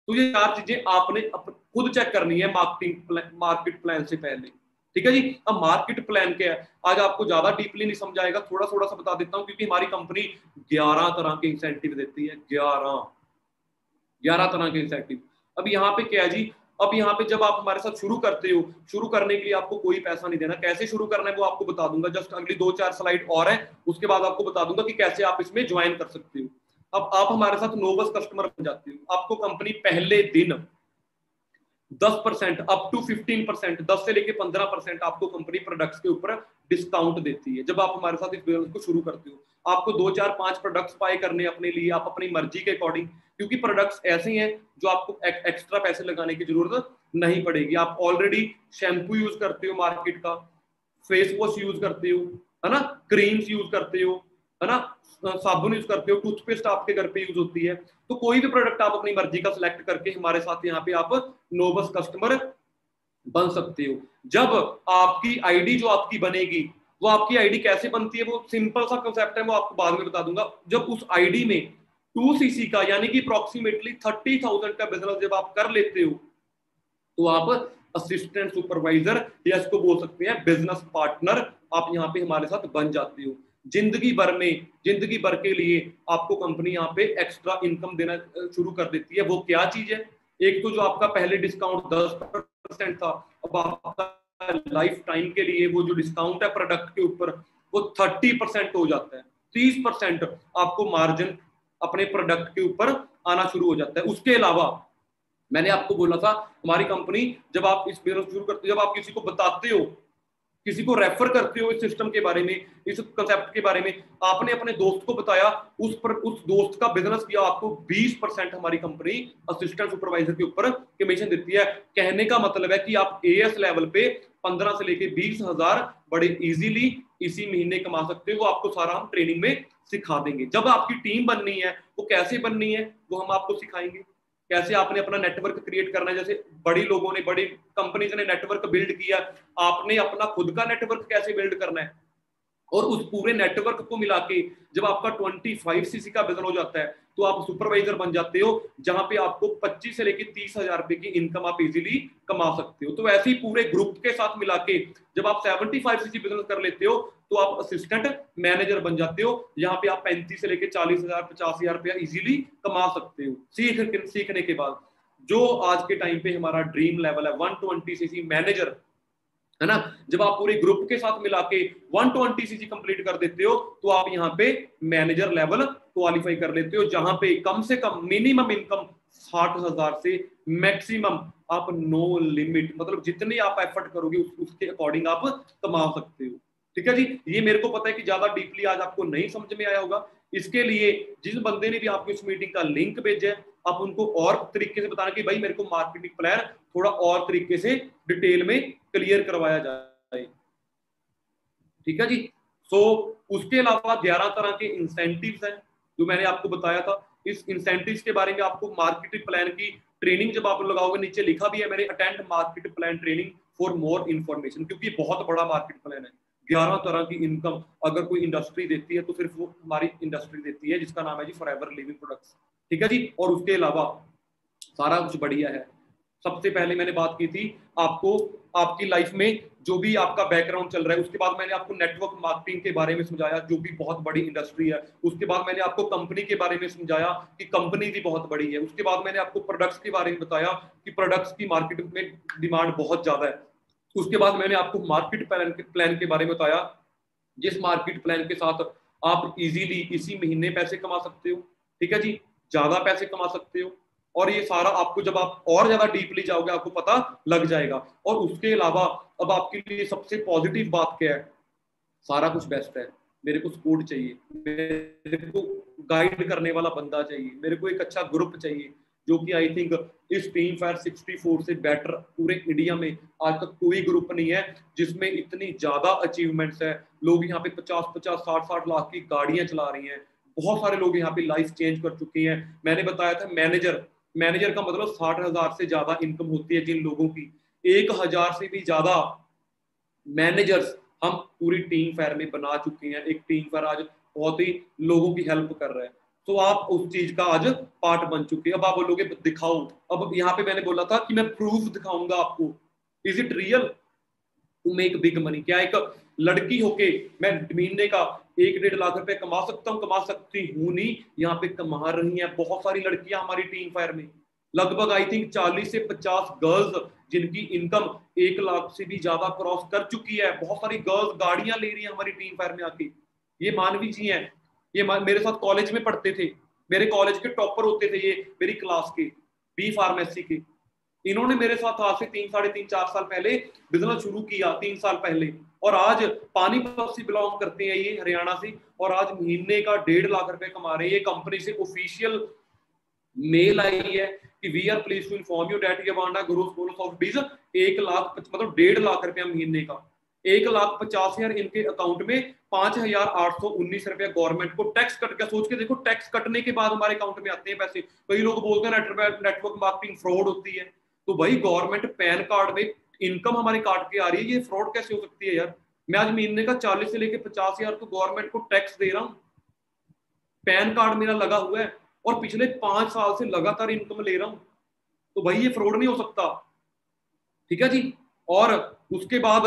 A: तो ये 4 चीजें आपने खुद चेक करनी है मार्केट प्लान से पहले, ठीक है जी। अब मार्केट प्लान क्या है, आज आपको ज्यादा डीपली नहीं समझाएगा, थोड़ा थोड़ा सा बता देता हूँ, क्योंकि हमारी कंपनी 11 तरह के इंसेंटिव देती है, 11 तरह के इंसेंटिव। अब यहाँ पे क्या है जी, अब यहाँ पे जब आप हमारे साथ शुरू करते हो, शुरू करने के लिए आपको कोई पैसा नहीं देना। कैसे शुरू करना है वो आपको बता दूंगा, जस्ट अगली 2-4 स्लाइड और है, उसके बाद आपको बता दूंगा कि कैसे आप इसमें ज्वाइन कर सकते हो। अब आप हमारे साथ नोबस कस्टमर बन जाते हो, आपको कंपनी पहले दिन 10% अप टू 15%, 10 से लेके 15% आपको कंपनी प्रोडक्ट्स के ऊपर डिस्काउंट देती है जब आप हमारे साथ इस बिजनेस को शुरू करते हो। आपको 2-4-5 प्रोडक्ट्स बाय करने अपने लिए, आप अपनी मर्जी के अकॉर्डिंग, क्योंकि प्रोडक्ट्स ऐसे हैं जो आपको एक्स्ट्रा पैसे लगाने की जरूरत नहीं पड़ेगी। आप ऑलरेडी शैम्पू यूज करते हो मार्केट का, फेस वॉश यूज करते हो, है ना, क्रीम्स यूज करते हो, है ना, साबुन यूज करते हो, टूथपेस्ट आपके घर पे यूज होती है। तो कोई भी प्रोडक्ट आप अपनी मर्जी का सिलेक्ट करके हमारे साथ यहाँ पे आप नोबस कस्टमर बन सकते हो। जब आपकी आईडी जो आपकी बनेगी, वो आपकी आईडी कैसे बनती है, वो सिंपल सा कंसेप्ट है, वो आपको बाद में बता दूंगा। जब उस आईडी में 2 सीसी का यानी कि अप्रोक्सीमेटली 30,000 का बिजनेस जब आप कर लेते हो, तो आप असिस्टेंट सुपरवाइजर या इसको बोल सकते हैं बिजनेस पार्टनर, आप यहाँ पे हमारे साथ बन जाते हो। जिंदगी भर के लिए आपको कंपनी यहाँ पे एक्स्ट्रा इनकम देना शुरू कर देती है। वो क्या चीज है? एक तो जो आपका पहले डिस्काउंट 10% था, अब आपका लाइफ टाइम के लिए वो जो डिस्काउंट है प्रोडक्ट के ऊपर, वो 30% हो जाता है। 30% आपको मार्जिन अपने प्रोडक्ट के ऊपर आना शुरू हो जाता है। उसके अलावा मैंने आपको बोला था, हमारी कंपनी जब आप इस बिजनेस शुरू करते हो, जब आप किसी को बताते हो, किसी को रेफर करते हो इस सिस्टम के बारे में, इस कंसेप्ट के बारे में, आपने अपने दोस्त को बताया, उस दोस्त का बिजनेस किया, आपको 20% हमारी कंपनी असिस्टेंट सुपरवाइजर के ऊपर कमीशन देती है। कहने का मतलब है कि आप एएस लेवल पे 15 से लेके 20,000 बड़े इजीली इसी महीने कमा सकते हो। वो आपको सारा हम ट्रेनिंग में सिखा देंगे। जब आपकी टीम बननी है, वो कैसे बननी है वो हम आपको सिखाएंगे। कैसे आपने अपना नेटवर्क क्रिएट करना है, जैसे बड़ी लोगों ने, बड़ी कंपनीज ने नेटवर्क बिल्ड किया, आपने अपना खुद का नेटवर्क कैसे बिल्ड करना है। और उस पूरे नेटवर्क को मिला के जब आपका 25 सीसी का बिजनेस हो जाता है, तो आप सुपरवाइजर बन जाते हो, जहां पे आपको 25 से लेकर 30,000 रुपए की इनकम आप इजीली कमा सकते हो। तो ऐसे ही पूरे ग्रुप के साथ मिला के जब आप 75 सीसी बिजनेस कर लेते हो, तो आप असिस्टेंट मैनेजर बन जाते हो, जहां पे आप 35 से लेकर 40,000 50,000 रुपया इजीली कमा सकते हो सीखने के बाद। जो आज के टाइम पे हमारा ड्रीम लेवल है 120 सीसी मैनेजर, है ना, जब आप पूरे ग्रुप के साथ मिला के 120 सीसी कंप्लीट कर देते हो, तो आप यहाँ पे मैनेजर लेवल क्वालिफाई कर लेते हो, जहां पे कम से कम मिनिमम इनकम 60,000 से मैक्सिमम आप नो लिमिट, मतलब जितने आप एफर्ट करोगे उसके अकॉर्डिंग आप कमा सकते हो। ठीक है जी। ये मेरे को पता है कि ज्यादा डीपली आज आपको नहीं समझ में आया होगा। इसके लिए जिस बंदे ने भी आपको इस मीटिंग का लिंक भेजा है, आप उनको और तरीके से बताना कि भाई मेरे को मार्केटिंग प्लान थोड़ा और तरीके से डिटेल में क्लियर करवाया जाए। ठीक है जी। सो उसके अलावा 11 तरह के इंसेंटिव्स हैं जो मैंने आपको बताया था। इस इंसेंटिव्स के बारे में आपको मार्केटिंग प्लान की ट्रेनिंग जब आप लगाओगे, नीचे लिखा भी है मैंने, attend market plan training for more information, क्योंकि बहुत बड़ा मार्केट प्लान है। 11 तरह की इनकम अगर कोई इंडस्ट्री देती है तो सिर्फ वो हमारी इंडस्ट्री देती है, जिसका नाम है जी फॉरएवर लिविंग प्रोडक्ट्स। ठीक है जी। और उसके अलावा सारा कुछ बढ़िया है। सबसे पहले मैंने बात की थी आपको आपकी लाइफ में जो भी आपका बैकग्राउंड चल रहा है, उसके बाद मैंने आपको नेटवर्क मार्केटिंग के बारे में समझाया जो भी बहुत बड़ी इंडस्ट्री है, उसके बाद मैंने आपको कंपनी के बारे में समझाया कि कंपनी भी बहुत बड़ी है, उसके बाद मैंने आपको प्रोडक्ट्स के बारे में बताया कि प्रोडक्ट्स की मार्केट में डिमांड बहुत ज्यादा है, उसके बाद मैंने आपको मार्केट प्लान के बारे में बताया जिस मार्केट प्लान के साथ आप इजीली इसी महीने पैसे कमा सकते हो, ठीक है जी, ज्यादा पैसे कमा सकते हो। और ये सारा आपको जब आप और ज्यादा डीपली जाओगे आपको पता लग जाएगा। और उसके अलावा अब आपके लिए सबसे पॉजिटिव बात क्या है, सारा कुछ बेस्ट है, मेरे को सपोर्ट चाहिए, मेरे को गाइड करने वाला बंदा चाहिए, मेरे को एक अच्छा ग्रुप चाहिए, जो कि आई थिंक इस टीम फायर 64 से बेटर पूरे इंडिया में आज तक कोई ग्रुप नहीं है जिसमें इतनी ज्यादा अचीवमेंट्स है। लोग यहाँ पे 50-50 60-60 लाख की गाड़ियां चला रही हैं, बहुत सारे लोग यहाँ पे लाइफ चेंज कर चुके हैं। मैंने बताया था मैनेजर का मतलब 60,000 से ज्यादा इनकम होती है जिन लोगों की, 1,000 से भी ज्यादा मैनेजर्स हम पूरी टीम फायर में बना चुके हैं। एक टीम फायर आज बहुत ही लोगों की हेल्प कर रहा है, तो आप उस चीज का आज पार्ट बन चुके हैं। अब आप बोलोगे दिखाओ, अब यहाँ पे मैंने बोला था कि मैं प्रूफ दिखाऊंगा आपको, is it real to make big money? क्या एक लड़की होके मैं महीने का 1-1.5 लाख रुपए कमा सकता हूँ? कमा सकती हूँ नहीं, यहाँ पे कमा रही हैं बहुत सारी लड़कियां हमारी टीम फायर में, लगभग आई थिंक 40 से 50 गर्ल्स जिनकी इनकम 1 लाख से भी ज्यादा क्रॉस कर चुकी है। बहुत सारी गर्ल्स गाड़ियां ले रही है हमारी टीम फायर में आके। ये मानवी जी हैं, ये मेरे साथ कॉलेज में पढ़ते थे, मेरे कॉलेज के टॉपर होते थे ये, मेरी क्लास के बी फार्मेसी के। इन्होंने मेरे साथ आज से 3-3.5-4 साल पहले बिजनेस शुरू किया, 3 साल पहले, और आज पानीपत से बिलोंग करते हैं ये, हरियाणा से, और आज महीने का 1.5 लाख रुपए कमा रहे हैं। ये कंपनी से ऑफिशियल मेल आई है कि we are please to inform you that ये वांडा ग्रोथ बोनस ऑफ बीज 1 लाख मतलब 1.5 लाख रुपया महीने का, 1,50,000 इनके अकाउंट में, 5,819 रुपया गवर्नमेंट को टैक्स कट गया। सोच के देखो, टैक्स कटने के बाद हमारे अकाउंट में आते हैं पैसे। कई लोग बोलते हैं नेटवर्क मार्केटिंग फ्रॉड होती है, तो भाई गवर्नमेंट पैन कार्ड में इनकम हमारी काट के आ रही है, ये फ्रॉड कैसे हो सकती है यार? मैं आज महीने का 40 से लेके 50,000 तो गवर्नमेंट को टैक्स दे रहा हूँ, पैन कार्ड मेरा लगा हुआ है और पिछले 5 साल से लगातार इनकम ले रहा हूं, तो भाई ये फ्रॉड नहीं हो सकता, ठीक है जी। और उसके बाद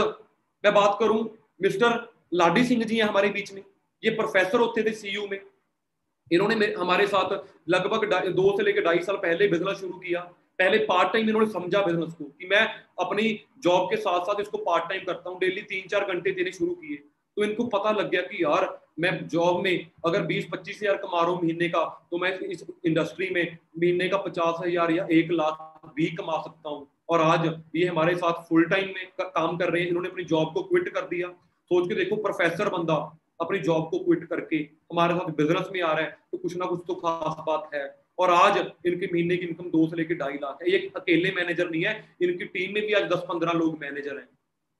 A: मैं बात करूं, मिस्टर लाडी सिंह जी हैं हमारे बीच में, ये प्रोफेसर होते थे सीयू में। इन्होंने हमारे साथ लगभग 2 से लेकर 2.5 साल पहले बिजनेस शुरू किया। पहले पार्ट टाइम इन्होंने समझा बिजनेस को कि मैं अपनी जॉब के साथ साथ इसको पार्ट टाइम करता हूँ, डेली 3-4 घंटे देने शुरू किए। तो इनको पता लग गया कि यार मैं जॉब में अगर 20-25 हजार कमा रहा हूँ महीने का, तो मैं इस इंडस्ट्री में महीने का 50,000 या 1 लाख भी कमा सकता हूँ। और आज ये हमारे साथ फुल टाइम में काम कर रहे हैं। इन्होंने अपनी जॉब को क्विट कर दिया। सोच के देखो, प्रोफेसर बंदा अपनी जॉब को क्विट करके हमारे साथ बिजनेस में आ रहा है, तो कुछ ना कुछ तो खास बात है। और आज इनके महीने की इनकम 2 से लेकर 2.5 लाख है। ये अकेले मैनेजर नहीं है, इनकी टीम में भी आज 10-15 लोग मैनेजर हैं।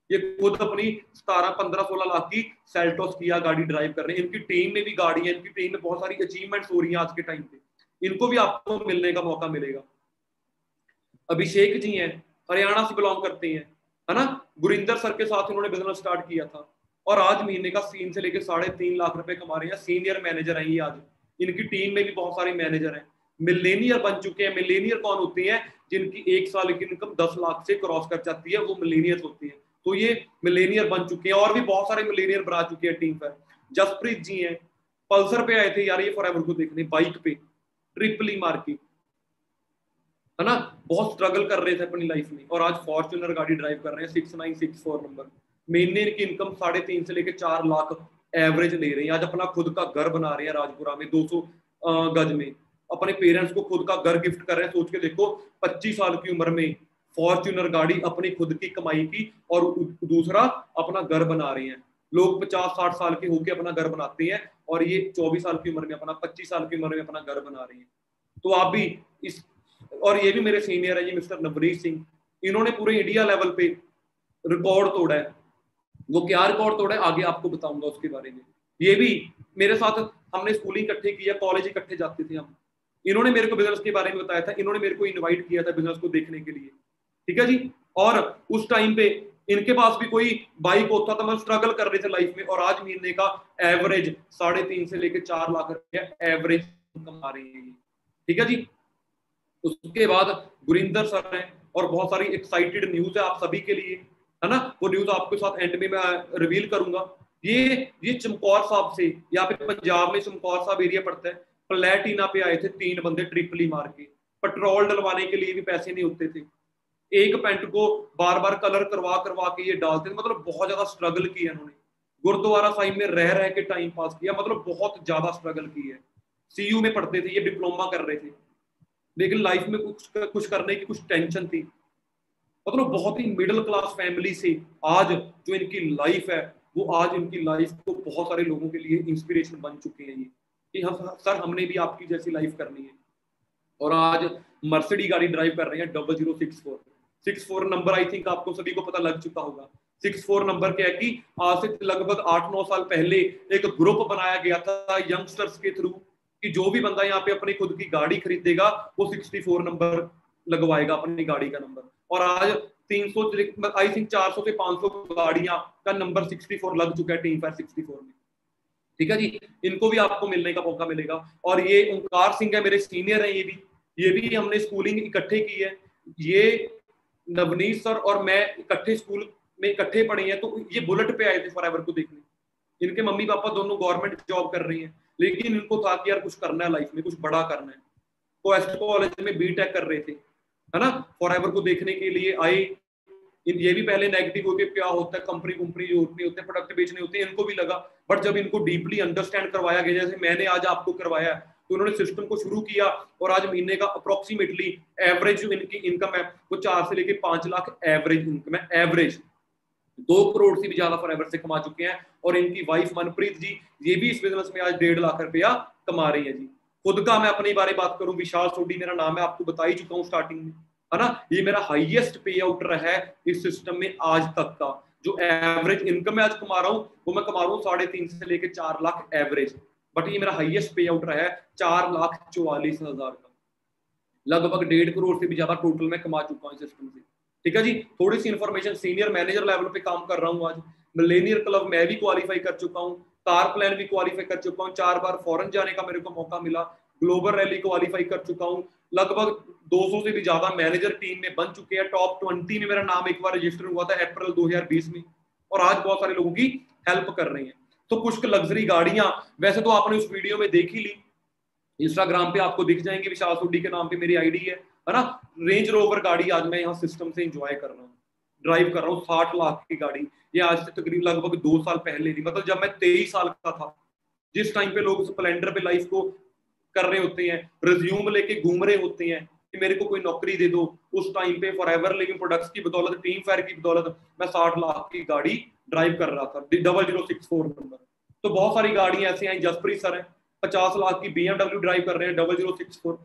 A: ये खुद अपनी 17-15-16 लाख की सेल्टोस किया गाड़ी ड्राइव कर रहे हैं। इनकी टीम में भी गाड़ी है, इनकी टीम में बहुत सारी अचीवमेंट्स हो रही हैं आज के टाइम पे। इनको भी आपको मिलने का मौका मिलेगा। अभिषेक जी हैं, हरियाणा से बिलोंग करते हैं, है ना। गुरिंदर सर के साथ इन्होंने बिजनेस स्टार्ट किया था और आज महीने का 3 से लेकर 3.5 लाख रुपए कमा रहे हैं। सीनियर मैनेजर हैं ये आज। इनकी टीम में भी बहुत सारे मैनेजर हैं। मिलेनियर बन चुके हैं। मिलेनियर कौन होती है? जिनकी 1 साल की इनकम 10 लाख से क्रॉस कर जाती है, वो मिलेनियर्स होती है। तो ये मिलेनियर बन चुके हैं और भी बहुत सारे मिलेनियर बना चुके हैं टीम पर। जसप्रीत जी हैं, पल्सर पे आए थे यार ये फॉरएवर को देखने, बाइक पे ट्रिपली मार के, है ना। बहुत स्ट्रगल कर रहे थे अपनी लाइफ में और आज फॉर्च्यूनर गाड़ी ड्राइव कर रहे हैं, 6964 नंबर। महीने की इनकम 3.5 से लेकर 4 लाख एवरेज ले रहे हैं। आज अपना खुद का घर बना रहे हैं राजपुरा में 200 गज में। अपने पेरेंट्स को खुद का घर गिफ्ट कर रहे हैं। सोच के देखो, 25 साल की उम्र में फॉर्च्यूनर गाड़ी अपनी खुद की कमाई की और दूसरा अपना घर बना रहे हैं। लोग 50-60 साल के होके अपना घर बनाते हैं और ये 24 साल की उम्र में अपना 25 साल की उम्र में अपना घर बना रहे हैं। तो आप भी इस, और ये भी मेरे सीनियर है, ये मिस्टर नवनीत सिंह, इन्होंने पूरे इंडिया लेवल पे रिकॉर्ड तोड़ा है। वो क्या रिकॉर्ड तोड़ा है आगे आपको बताऊंगा उसके बारे में। ये भी मेरे साथ, हमने स्कूलिंग इकट्ठे किया, कॉलेज इकट्ठे जाते थे हम। इन्होंने मेरे को बिजनेस के बारे में बताया था, इन्होंने मेरे को इनवाइट किया था बिजनेस को देखने के लिए, ठीक है जी। और उस टाइम पे इनके पास भी कोई बाइक होता था, मैं स्ट्रगल कर रहे थे लाइफ में, और आज महीने का एवरेज 3.5 से लेकर 4 लाख रुपया एवरेज कमा रही है, ठीक है जी। उसके बाद गुरिंदर सर हैं, और बहुत सारी एक्साइटेड न्यूज है आप सभी के लिए, है ना, वो न्यूज आपके साथ एंड में मैं रिवील करूंगा। ये चमकौर साहब से, यहाँ पे पंजाब में चमकौर साहब एरिया पड़ता है, प्लेटिना पे आए थे 3 बंदे ट्रिपली मार के, पेट्रोल डलवाने के लिए भी पैसे नहीं होते थे, एक पैंट को बार बार कलर करवा करवा के ये डालते थे, मतलब बहुत ज्यादा स्ट्रगल किया इन्होंने, गुरुद्वारा साहिब में रह रह के टाइम पास किया, मतलब बहुत ज्यादा स्ट्रगल की है। सीयू में पढ़ते थे, ये डिप्लोमा कर रहे थे, लेकिन लाइफ में कुछ करने की कुछ टेंशन थी, मतलब बहुत ही मिडिल क्लास फैमिली से आज जो इनकी लाइफ है, वो आज इनकी लाइफ को बहुत सारे लोगों के लिए इंस्पिरेशन बन चुके हैं ये, कि हम सर हमने भी आपकी जैसी लाइफ करनी है। और आज मर्सिडीज गाड़ी ड्राइव कर रहे हैं 0064 नंबर, आई थिंक आपको सभी को पता लग चुका होगा। 64 नंबर क्या है कि आज से लगभग 8-9 साल पहले एक ग्रुप बनाया गया था यंगस्टर्स के थ्रू, कि जो भी बंदा यहाँ पे अपनी खुद की गाड़ी खरीदेगा वो 64 नंबर लगवाएगा अपनी गाड़ी का नंबर। और आज 300 आई थिंक 400 से 500 गाड़ियां का नंबर 64 लग चुका है टीम फायर 64 में। ठीक है जी, इनको भी आपको मिलने का मौका मिलेगा। और ये ओंकार सिंह है, मेरे सीनियर है, ये भी हमने स्कूलिंग इकट्ठे की है, ये नवनीत सर और मैं इकट्ठे स्कूल में इकट्ठे पढ़े हैं, तो ये बुलेट पे आए थे फॉरएवर को देखने। इनके मम्मी पापा दोनों गवर्नमेंट जॉब कर रही हैं, लेकिन इनको था कि यार कुछ करना है लाइफ में, कुछ बड़ा करना है, तो एस्ट कॉलेज में बीटेक कर रहे थे, है ना, फॉरएवर को देखने के लिए आए। ये भी पहले नेगेटिव हो गए, क्या होता है कंपनी जो होती होते हैं प्रोडक्ट बेचने होते हैं, इनको भी लगा, बट जब इनको डीपली अंडरस्टैंड करवाया गया, जैसे मैंने आज आपको करवाया, तो उन्होंने सिस्टम को शुरू किया, और आज महीने का अप्रोक्सीमेटली एवरेज जो इनकी इनकम है वो 4 से लेके 5 लाख एवरेज इनकम है, एवरेज 2 करोड़ से भी ज्यादा फॉरएवर से कमा चुके हैं। और इनकी वाइफ मनप्रीत जी, ये भी इस बिजनेस में आज 1.5 लाख रुपया कमा रही है जी। खुद का मैं अपनी बारे बात करूं, विशाल सोडी मेरा नाम है, आपको बता ही चुका हूं स्टार्टिंग में, है ना, ये मेरा हाईएस्ट पे आउट रहा है इस सिस्टम में आज तक का। जो एवरेज इनकम मैं आज कमा रहा हूं वो मैं कमा रहा हूँ 3.5 से लेके 4 लाख एवरेज, बट ये मेरा हाईएस्ट पे आउट रहा है 4,44,000 का, लगभग 1.5 करोड़ से भी ज्यादा टोटल मैं कमा चुका हूँ सिस्टम से। ठीक है जी, थोड़ी सी इन्फॉर्मेशन, सीनियर मैनेजर लेवल पे काम कर रहा हूँ आज, मिलेनियर क्लब मैं भी क्वालिफाई कर चुका हूँ, कार प्लान भी क्वालिफाई कर चुका हूँ, 4 बार फॉरेन जाने का मेरे को मौका मिला, ग्लोबल रैली क्वालिफाई कर चुका हूँ, लगभग 200 से भी ज्यादा मैनेजर टीम में बन चुके हैं, टॉप 20 में मेरा नाम एक बार रजिस्टर हुआ था अप्रैल 2020 में, और आज बहुत सारे लोगों की हेल्प कर रही हैं। तो कुछ लग्जरी गाड़ियां वैसे तो आपने उस वीडियो में देख ही ली, इंस्टाग्राम पे आपको दिख जाएंगे, विशाल सोडी के नाम पे मेरी आईडी है ना। रेंज रोवर गाड़ी आज मैं यहाँ सिस्टम से एंजॉय कर रहा हूँ, ड्राइव कर रहा हूँ, 60 लाख की गाड़ी, ये आज से तकरीबन लगभग 2 साल पहले थी, मतलब जब मैं 23 साल का था, जिस टाइम पे लोग स्प्लेंडर पे लाइफ को कर रहे होते हैं, रिज्यूम लेके घूम रहे होते हैं कि मेरे को कोई नौकरी दे दो, उस टाइम पे फॉरएवर लिविंग प्रोडक्ट्स की बदौलत, टीम फायर की बदौलत मैं 60 लाख की गाड़ी ड्राइव कर रहा था, 0064 नंबर। तो बहुत सारी गाड़ियां ऐसी आई, जसप्रीत सर है 50 लाख की BMW ड्राइव कर रहे हैं 0064,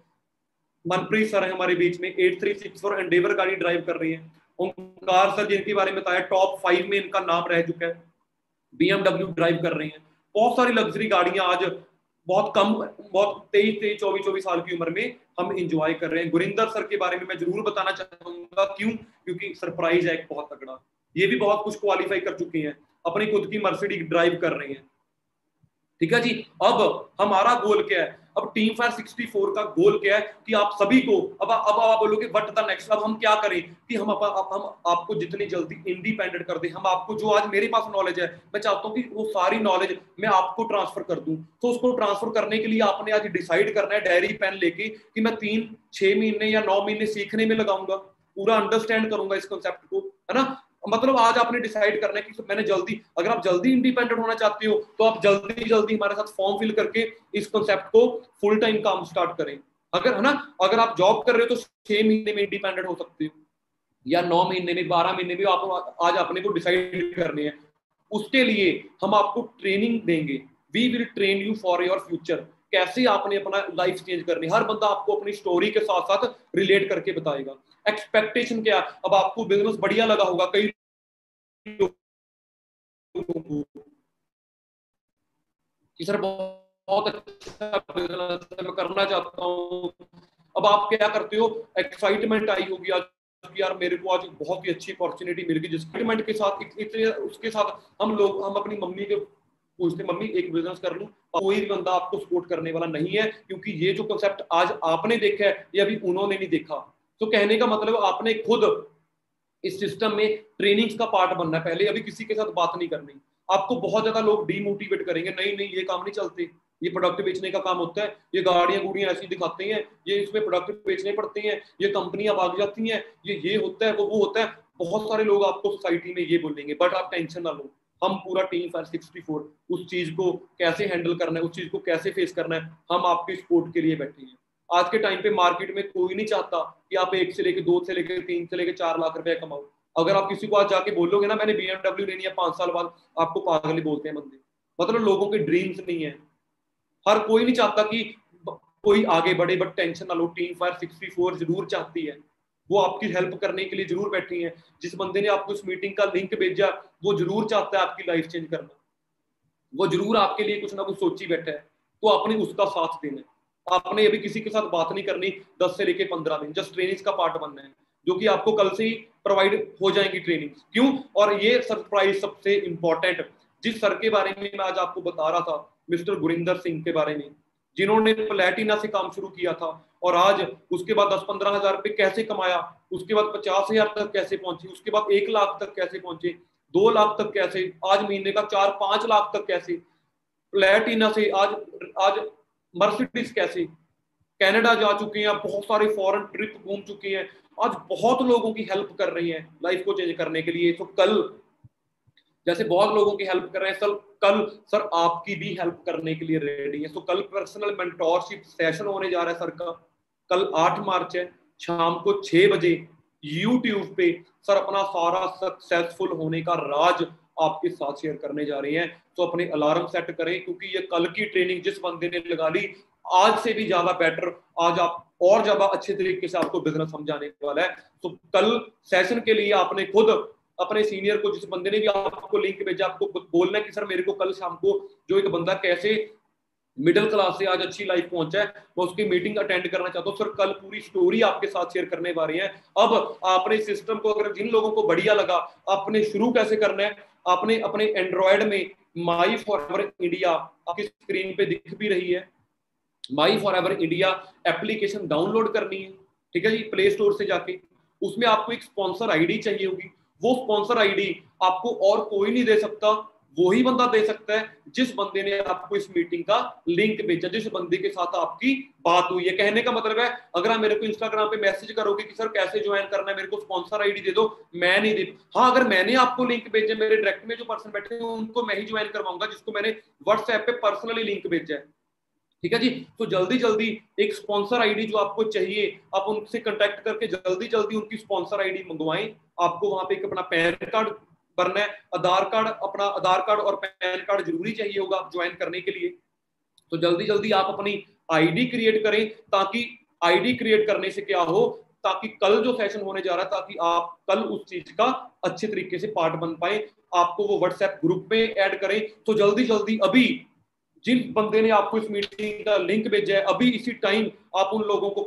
A: मनप्रीत सर है हमारे बीच में 8364 एंडेवर गाड़ी ड्राइव कर रही है, ओंकार सर जिनके बारे में बताया टॉप 5 में इनका नाम रह चुका है, BMW ड्राइव कर रही है। बहुत सारी लग्जरी गाड़ियां आज बहुत कम, बहुत 23-24 साल की उम्र में हम इंजॉय कर रहे हैं। गुरिंदर सर के बारे में मैं जरूर बताना चाहूंगा, क्यों, क्योंकि सरप्राइज है एक बहुत तगड़ा, ये भी बहुत कुछ क्वालिफाई कर चुके हैं, अपनी खुद की मर्सिडीज ड्राइव कर रहे हैं। ठीक है जी, अब हमारा गोल क्या है, अब टीम फायर 64 का गोल क्या है कि आप सभी को अब आप बोलोगे व्हाट द नेक्स्ट, अब हम क्या करें कि हम आपको जितनी जल्दी इंडिपेंडेंट कर दें, हम आपको जो आज मेरे पास नॉलेज है, मैं चाहता हूं कि वो सारी नॉलेज मैं आपको ट्रांसफर कर दूं। तो उसको ट्रांसफर करने के लिए आपने आज डिसाइड करना है डायरी पेन लेके कि मैं 3-6 महीने या 9 महीने सीखने में लगाऊंगा, पूरा अंडरस्टैंड करूंगा इस कॉन्सेप्ट को, है ना। मतलब आज आपने डिसाइड करना है कि मैंने जल्दी, अगर आप जल्दी इंडिपेंडेंट होना चाहते हो तो आप जल्दी हमारे साथ फॉर्म फिल करके इस कॉन्सेप्ट को फुल टाइम काम स्टार्ट करें। अगर, है ना, अगर आप जॉब कर रहे हो तो 6 महीने में इंडिपेंडेंट हो सकते हो, या 9 महीने में, 12 महीने में, आप आज अपने को डिसाइड करने हैं। उसके लिए हम आपको ट्रेनिंग देंगे, we will train you for your future, कैसे आपने अपना लाइफ चेंज करनी, हर बंदा आपको अपनी स्टोरी के साथ साथ रिलेट करके बताएगा। एक्सपेक्टेशन क्या, अब आपको बिजनेस बढ़िया लगा होगा, कई कि सर बहुत अच्छा बिजनेस मैं करना चाहता हूँ, अब आप क्या करते हो, एक्साइटमेंट आई होगी आज कि यार मेरे को आज बहुत ही अच्छी अपॉर्चुनिटी मिल गई, जिस एक्साइटमेंट के साथ उसके साथ हम अपनी मम्मी के पूछते, मम्मी एक बिजनेस कर लूं, कोई भी बंदा आपको सपोर्ट करने वाला नहीं है, क्योंकि ये जो कांसेप्ट आज आपने देखा है ये अभी उन्होंने नहीं देखा, तो कहने का मतलब आपने खुद इस सिस्टम में ट्रेनिंग्स का पार्ट बनना है पहले, अभी किसी के साथ बात नहीं करनी। आपको बहुत ज्यादा लोग डीमोटिवेट करेंगे, नहीं नहीं ये काम नहीं चलते, ये प्रोडक्ट बेचने का काम होता है, ये गाड़ियां गुड़ियां ऐसी दिखाते हैं, ये इसमें प्रोडक्ट बेचने पड़ते हैं, ये कंपनियां भाग जाती हैं, ये होता है वो होता है। बहुत सारे लोग आपको सोसाइटी में ये बोलेंगे, बट आप टेंशन ना लो, हम पूरा टीम फायर 64 उस चीज को कैसे हैंडल करना है, उस चीज को कैसे फेस करना है, हम आपके सपोर्ट के लिए बैठे हैं। आज के टाइम पे मार्केट में कोई नहीं चाहता कि आप 1 से लेकर 2 से लेकर 3 से लेकर 4 लाख रुपए कमाओ। अगर आप किसी को आज जाके बोलोगे ना मैंने BMW लेनी है 5 साल बाद, आपको पागल ही बोलते हैं बंदे। मतलब लोगों के ड्रीम्स नहीं है, हर कोई नहीं चाहता कि कोई आगे बढ़े, बट टेंशन ना लो, टीम फायर 64 जरूर चाहती है, वो आपकी हेल्प करने के लिए जरूर बैठी है। जिस बंदे ने आपको इस मीटिंग का लिंक भेजा वो जरूर चाहता है आपकी लाइफ चेंज करना, वो जरूर आपके लिए कुछ ना कुछ सोची बैठा है, तो आपने उसका साथ देना है। आपने अभी किसी के साथ बात नहीं करनी 10 से लेकर 15 दिन, जस्ट ट्रेनिंग्स का पार्ट बनना है, जो कि आपको कल से ही प्रोवाइड हो जाएंगी ट्रेनिंग्स। क्यों? और ये सरप्राइज सबसे इंपॉर्टेंट, जिस सर के बारे में मैं आज आपको बता रहा था, मिस्टर गुरिंदर सिंह के बारे में, जिन्होंने प्लेटिना से काम शुरू किया था और आज उसके बाद 10-15 हजार रुपए कैसे कमाया, उसके बाद 50 हजार तक कैसे पहुंची, उसके बाद 1 लाख तक कैसे पहुंचे, 2 लाख तक कैसे, आज महीने का 4-5 लाख तक कैसे, प्लेटिना से आज मर्सिडीज कैसे, कनाडा जा चुके हैं, बहुत सारे फॉरेन ट्रिप घूम चुके हैं, आज बहुत लोगों की हेल्प कर रही हैं लाइफ को चेंज करने के लिए। तो कल जैसे बहुत लोगों की हेल्प कर रहे हैं, कल सर आपकी भी हेल्प करने के लिए रेडी है। तो कल पर्सनल मेंटोरशिप सेशन होने जा रहा है सर का, कल 8 मार्च है, शाम को 6 बजे यूट्यूब पे सर अपना सारा सक्सेसफुल होने का राज आपके साथ शेयर करने जा रहे हैं। तो अपने अलार्म सेट करें, क्योंकि ये कल की ट्रेनिंग जिस बंदे ने लगा ली, आज से भी ज्यादा बेटर, आज आप और ज्यादा अच्छे तरीके से आपको बिजनेस समझाने वाला है। तो कल सेशन के लिए आपने खुद अपने सीनियर को, जिस बंदे ने भी आपको लिंक भेजा, आपको बोलना है कि सर मेरे को कल शाम को जो एक बंदा कैसे मिडिल क्लास से आज अच्छी लाइफ पहुंचा है, मैं उसकी मीटिंग अटेंड करना चाहता हूँ। सर कल पूरी स्टोरी आपके साथ शेयर करने वाले हैं। अब आपने सिस्टम को, अगर जिन लोगों को बढ़िया लगा, आपने शुरू कैसे करना है, आपने अपने एंड्रॉयड में माई फॉर एवर इंडिया, आपकी स्क्रीन पे दिख भी रही है, माई for ever India application download करनी है, ठीक है जी, प्ले स्टोर से जाके। उसमें आपको एक स्पॉन्सर आईडी चाहिए होगी, वो स्पॉन्सर आईडी आपको और कोई नहीं दे सकता, वही बंदा दे सकता है जिस बंदे ने आपको इस मीटिंग का लिंक भेजा, जिस बंदे के साथ आपकी बात हुई है। कहने का मतलब है, अगर आप मेरे को इंस्टाग्राम पे मैसेज करोगे कि सर कैसे ज्वाइन करना है, मेरे को स्पॉन्सर आईडी दे दो, मैं नहीं दे, हाँ अगर मैंने आपको लिंक भेजे, मेरे डायरेक्ट में जो पर्सन बैठे हैं उनको मैं ही ज्वाइन करवाऊंगा, जिसको मैंने व्हाट्सएप पे पर्सनली लिंक भेजा है, ठीक है जी। तो जल्दी जल्दी एक स्पॉन्सर आईडी जो आपको चाहिए, आप उनसे कांटेक्ट करके जल्दी जल्दी उनकी स्पॉन्सर आईडी मंगवाएं। आपको वहां पे एक अपना पैन कार्ड भरना है, आधार कार्ड, अपना आधार कार्ड और पैन कार्ड जरूरी चाहिए होगा आप ज्वाइन करने के लिए। तो जल्दी जल्दी आप अपनी आईडी क्रिएट करें, ताकि आईडी क्रिएट करने से क्या हो, ताकि कल जो सेशन होने जा रहा है, ताकि आप कल उस चीज का अच्छे तरीके से पार्ट बन पाए, आपको वो व्हाट्सएप ग्रुप में ऐड करें। तो जल्दी जल्दी अभी जिन बंदे ने आपको इस मीटिंग का लिंक भेजा है, अभी इसी टाइम आप उन लोगों को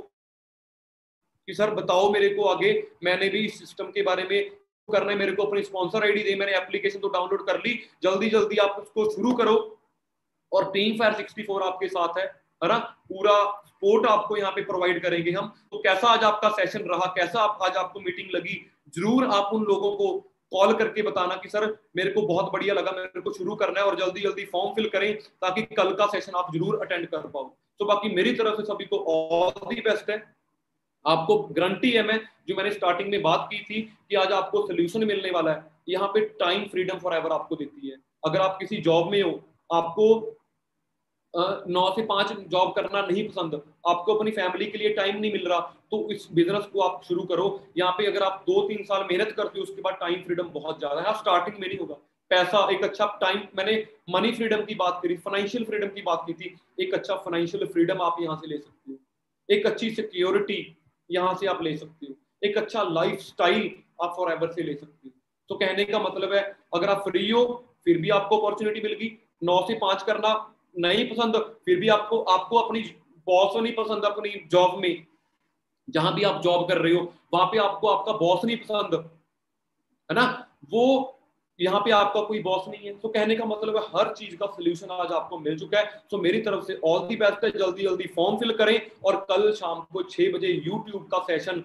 A: कि सर बताओ मेरे को आगे, मैंने भी इस सिस्टम के बारे में करना है, मेरे को अपनी स्पॉन्सर आईडी दे, मैंने एप्लीकेशन तो डाउनलोड कर ली, जल्दी जल्दी आप उसको शुरू करो। और टीम फायर 64 आपके साथ है ना, पूरा सपोर्ट आपको यहाँ पे प्रोवाइड करेंगे हम। तो कैसा आज आपका सेशन रहा, कैसा आज आपको मीटिंग लगी, जरूर आप उन लोगों को कॉल करके बताना कि सर मेरे को बहुत बढ़िया लगा, मेरे को शुरू करना है, और जल्दी जल्दी फॉर्म फिल करें ताकि कल का सेशन आप जरूर अटेंड कर पाओ। तो बाकी मेरी तरफ से सभी को ऑल दी बेस्ट है। आपको गारंटी है, मैं जो मैंने स्टार्टिंग में बात की थी कि आज आपको सोल्यूशन मिलने वाला है, यहाँ पे टाइम फ्रीडम फॉर एवर आपको देती है। अगर आप किसी जॉब में हो, आपको 9 से 5 जॉब करना नहीं पसंद, आपको अपनी फैमिली के लिए टाइम नहीं मिल रहा, तो इस बिजनेस को आप शुरू करो। यहाँ पे अगर आप 2-3 साल मेहनत करते हो, उसके बाद टाइम फ्रीडम बहुत ज्यादा है। स्टार्टिंग में नहीं होगा, पैसा एक अच्छा टाइम, मैंने मनी फ्रीडम की बात करी, फाइनेंशियल फ्रीडम की बात की थी, एक अच्छा फाइनेंशियल फ्रीडम आप यहाँ से ले सकते हो, एक अच्छी सिक्योरिटी यहाँ से आप ले सकते हो, एक अच्छा लाइफ स्टाइल आप फॉर एवर से ले सकते हो। तो कहने का मतलब है, अगर आप फ्री हो फिर भी आपको अपॉर्चुनिटी मिल गई, 9 से 5 करना नहीं पसंद फिर भी आपको अपनी बॉस नहीं पसंद, अपनी जॉब में जहां भी आप जॉब कर रहे हो वहां पे आपको आपका बॉस नहीं पसंद है ना, वो यहाँ पे आपका कोई बॉस नहीं है। तो कहने का मतलब है हर चीज का सोल्यूशन आज आपको मिल चुका है। तो मेरी तरफ से ऑल दी बेस्ट है, जल्दी जल्दी फॉर्म फिल करें और कल शाम को 6 बजे यूट्यूब का सेशन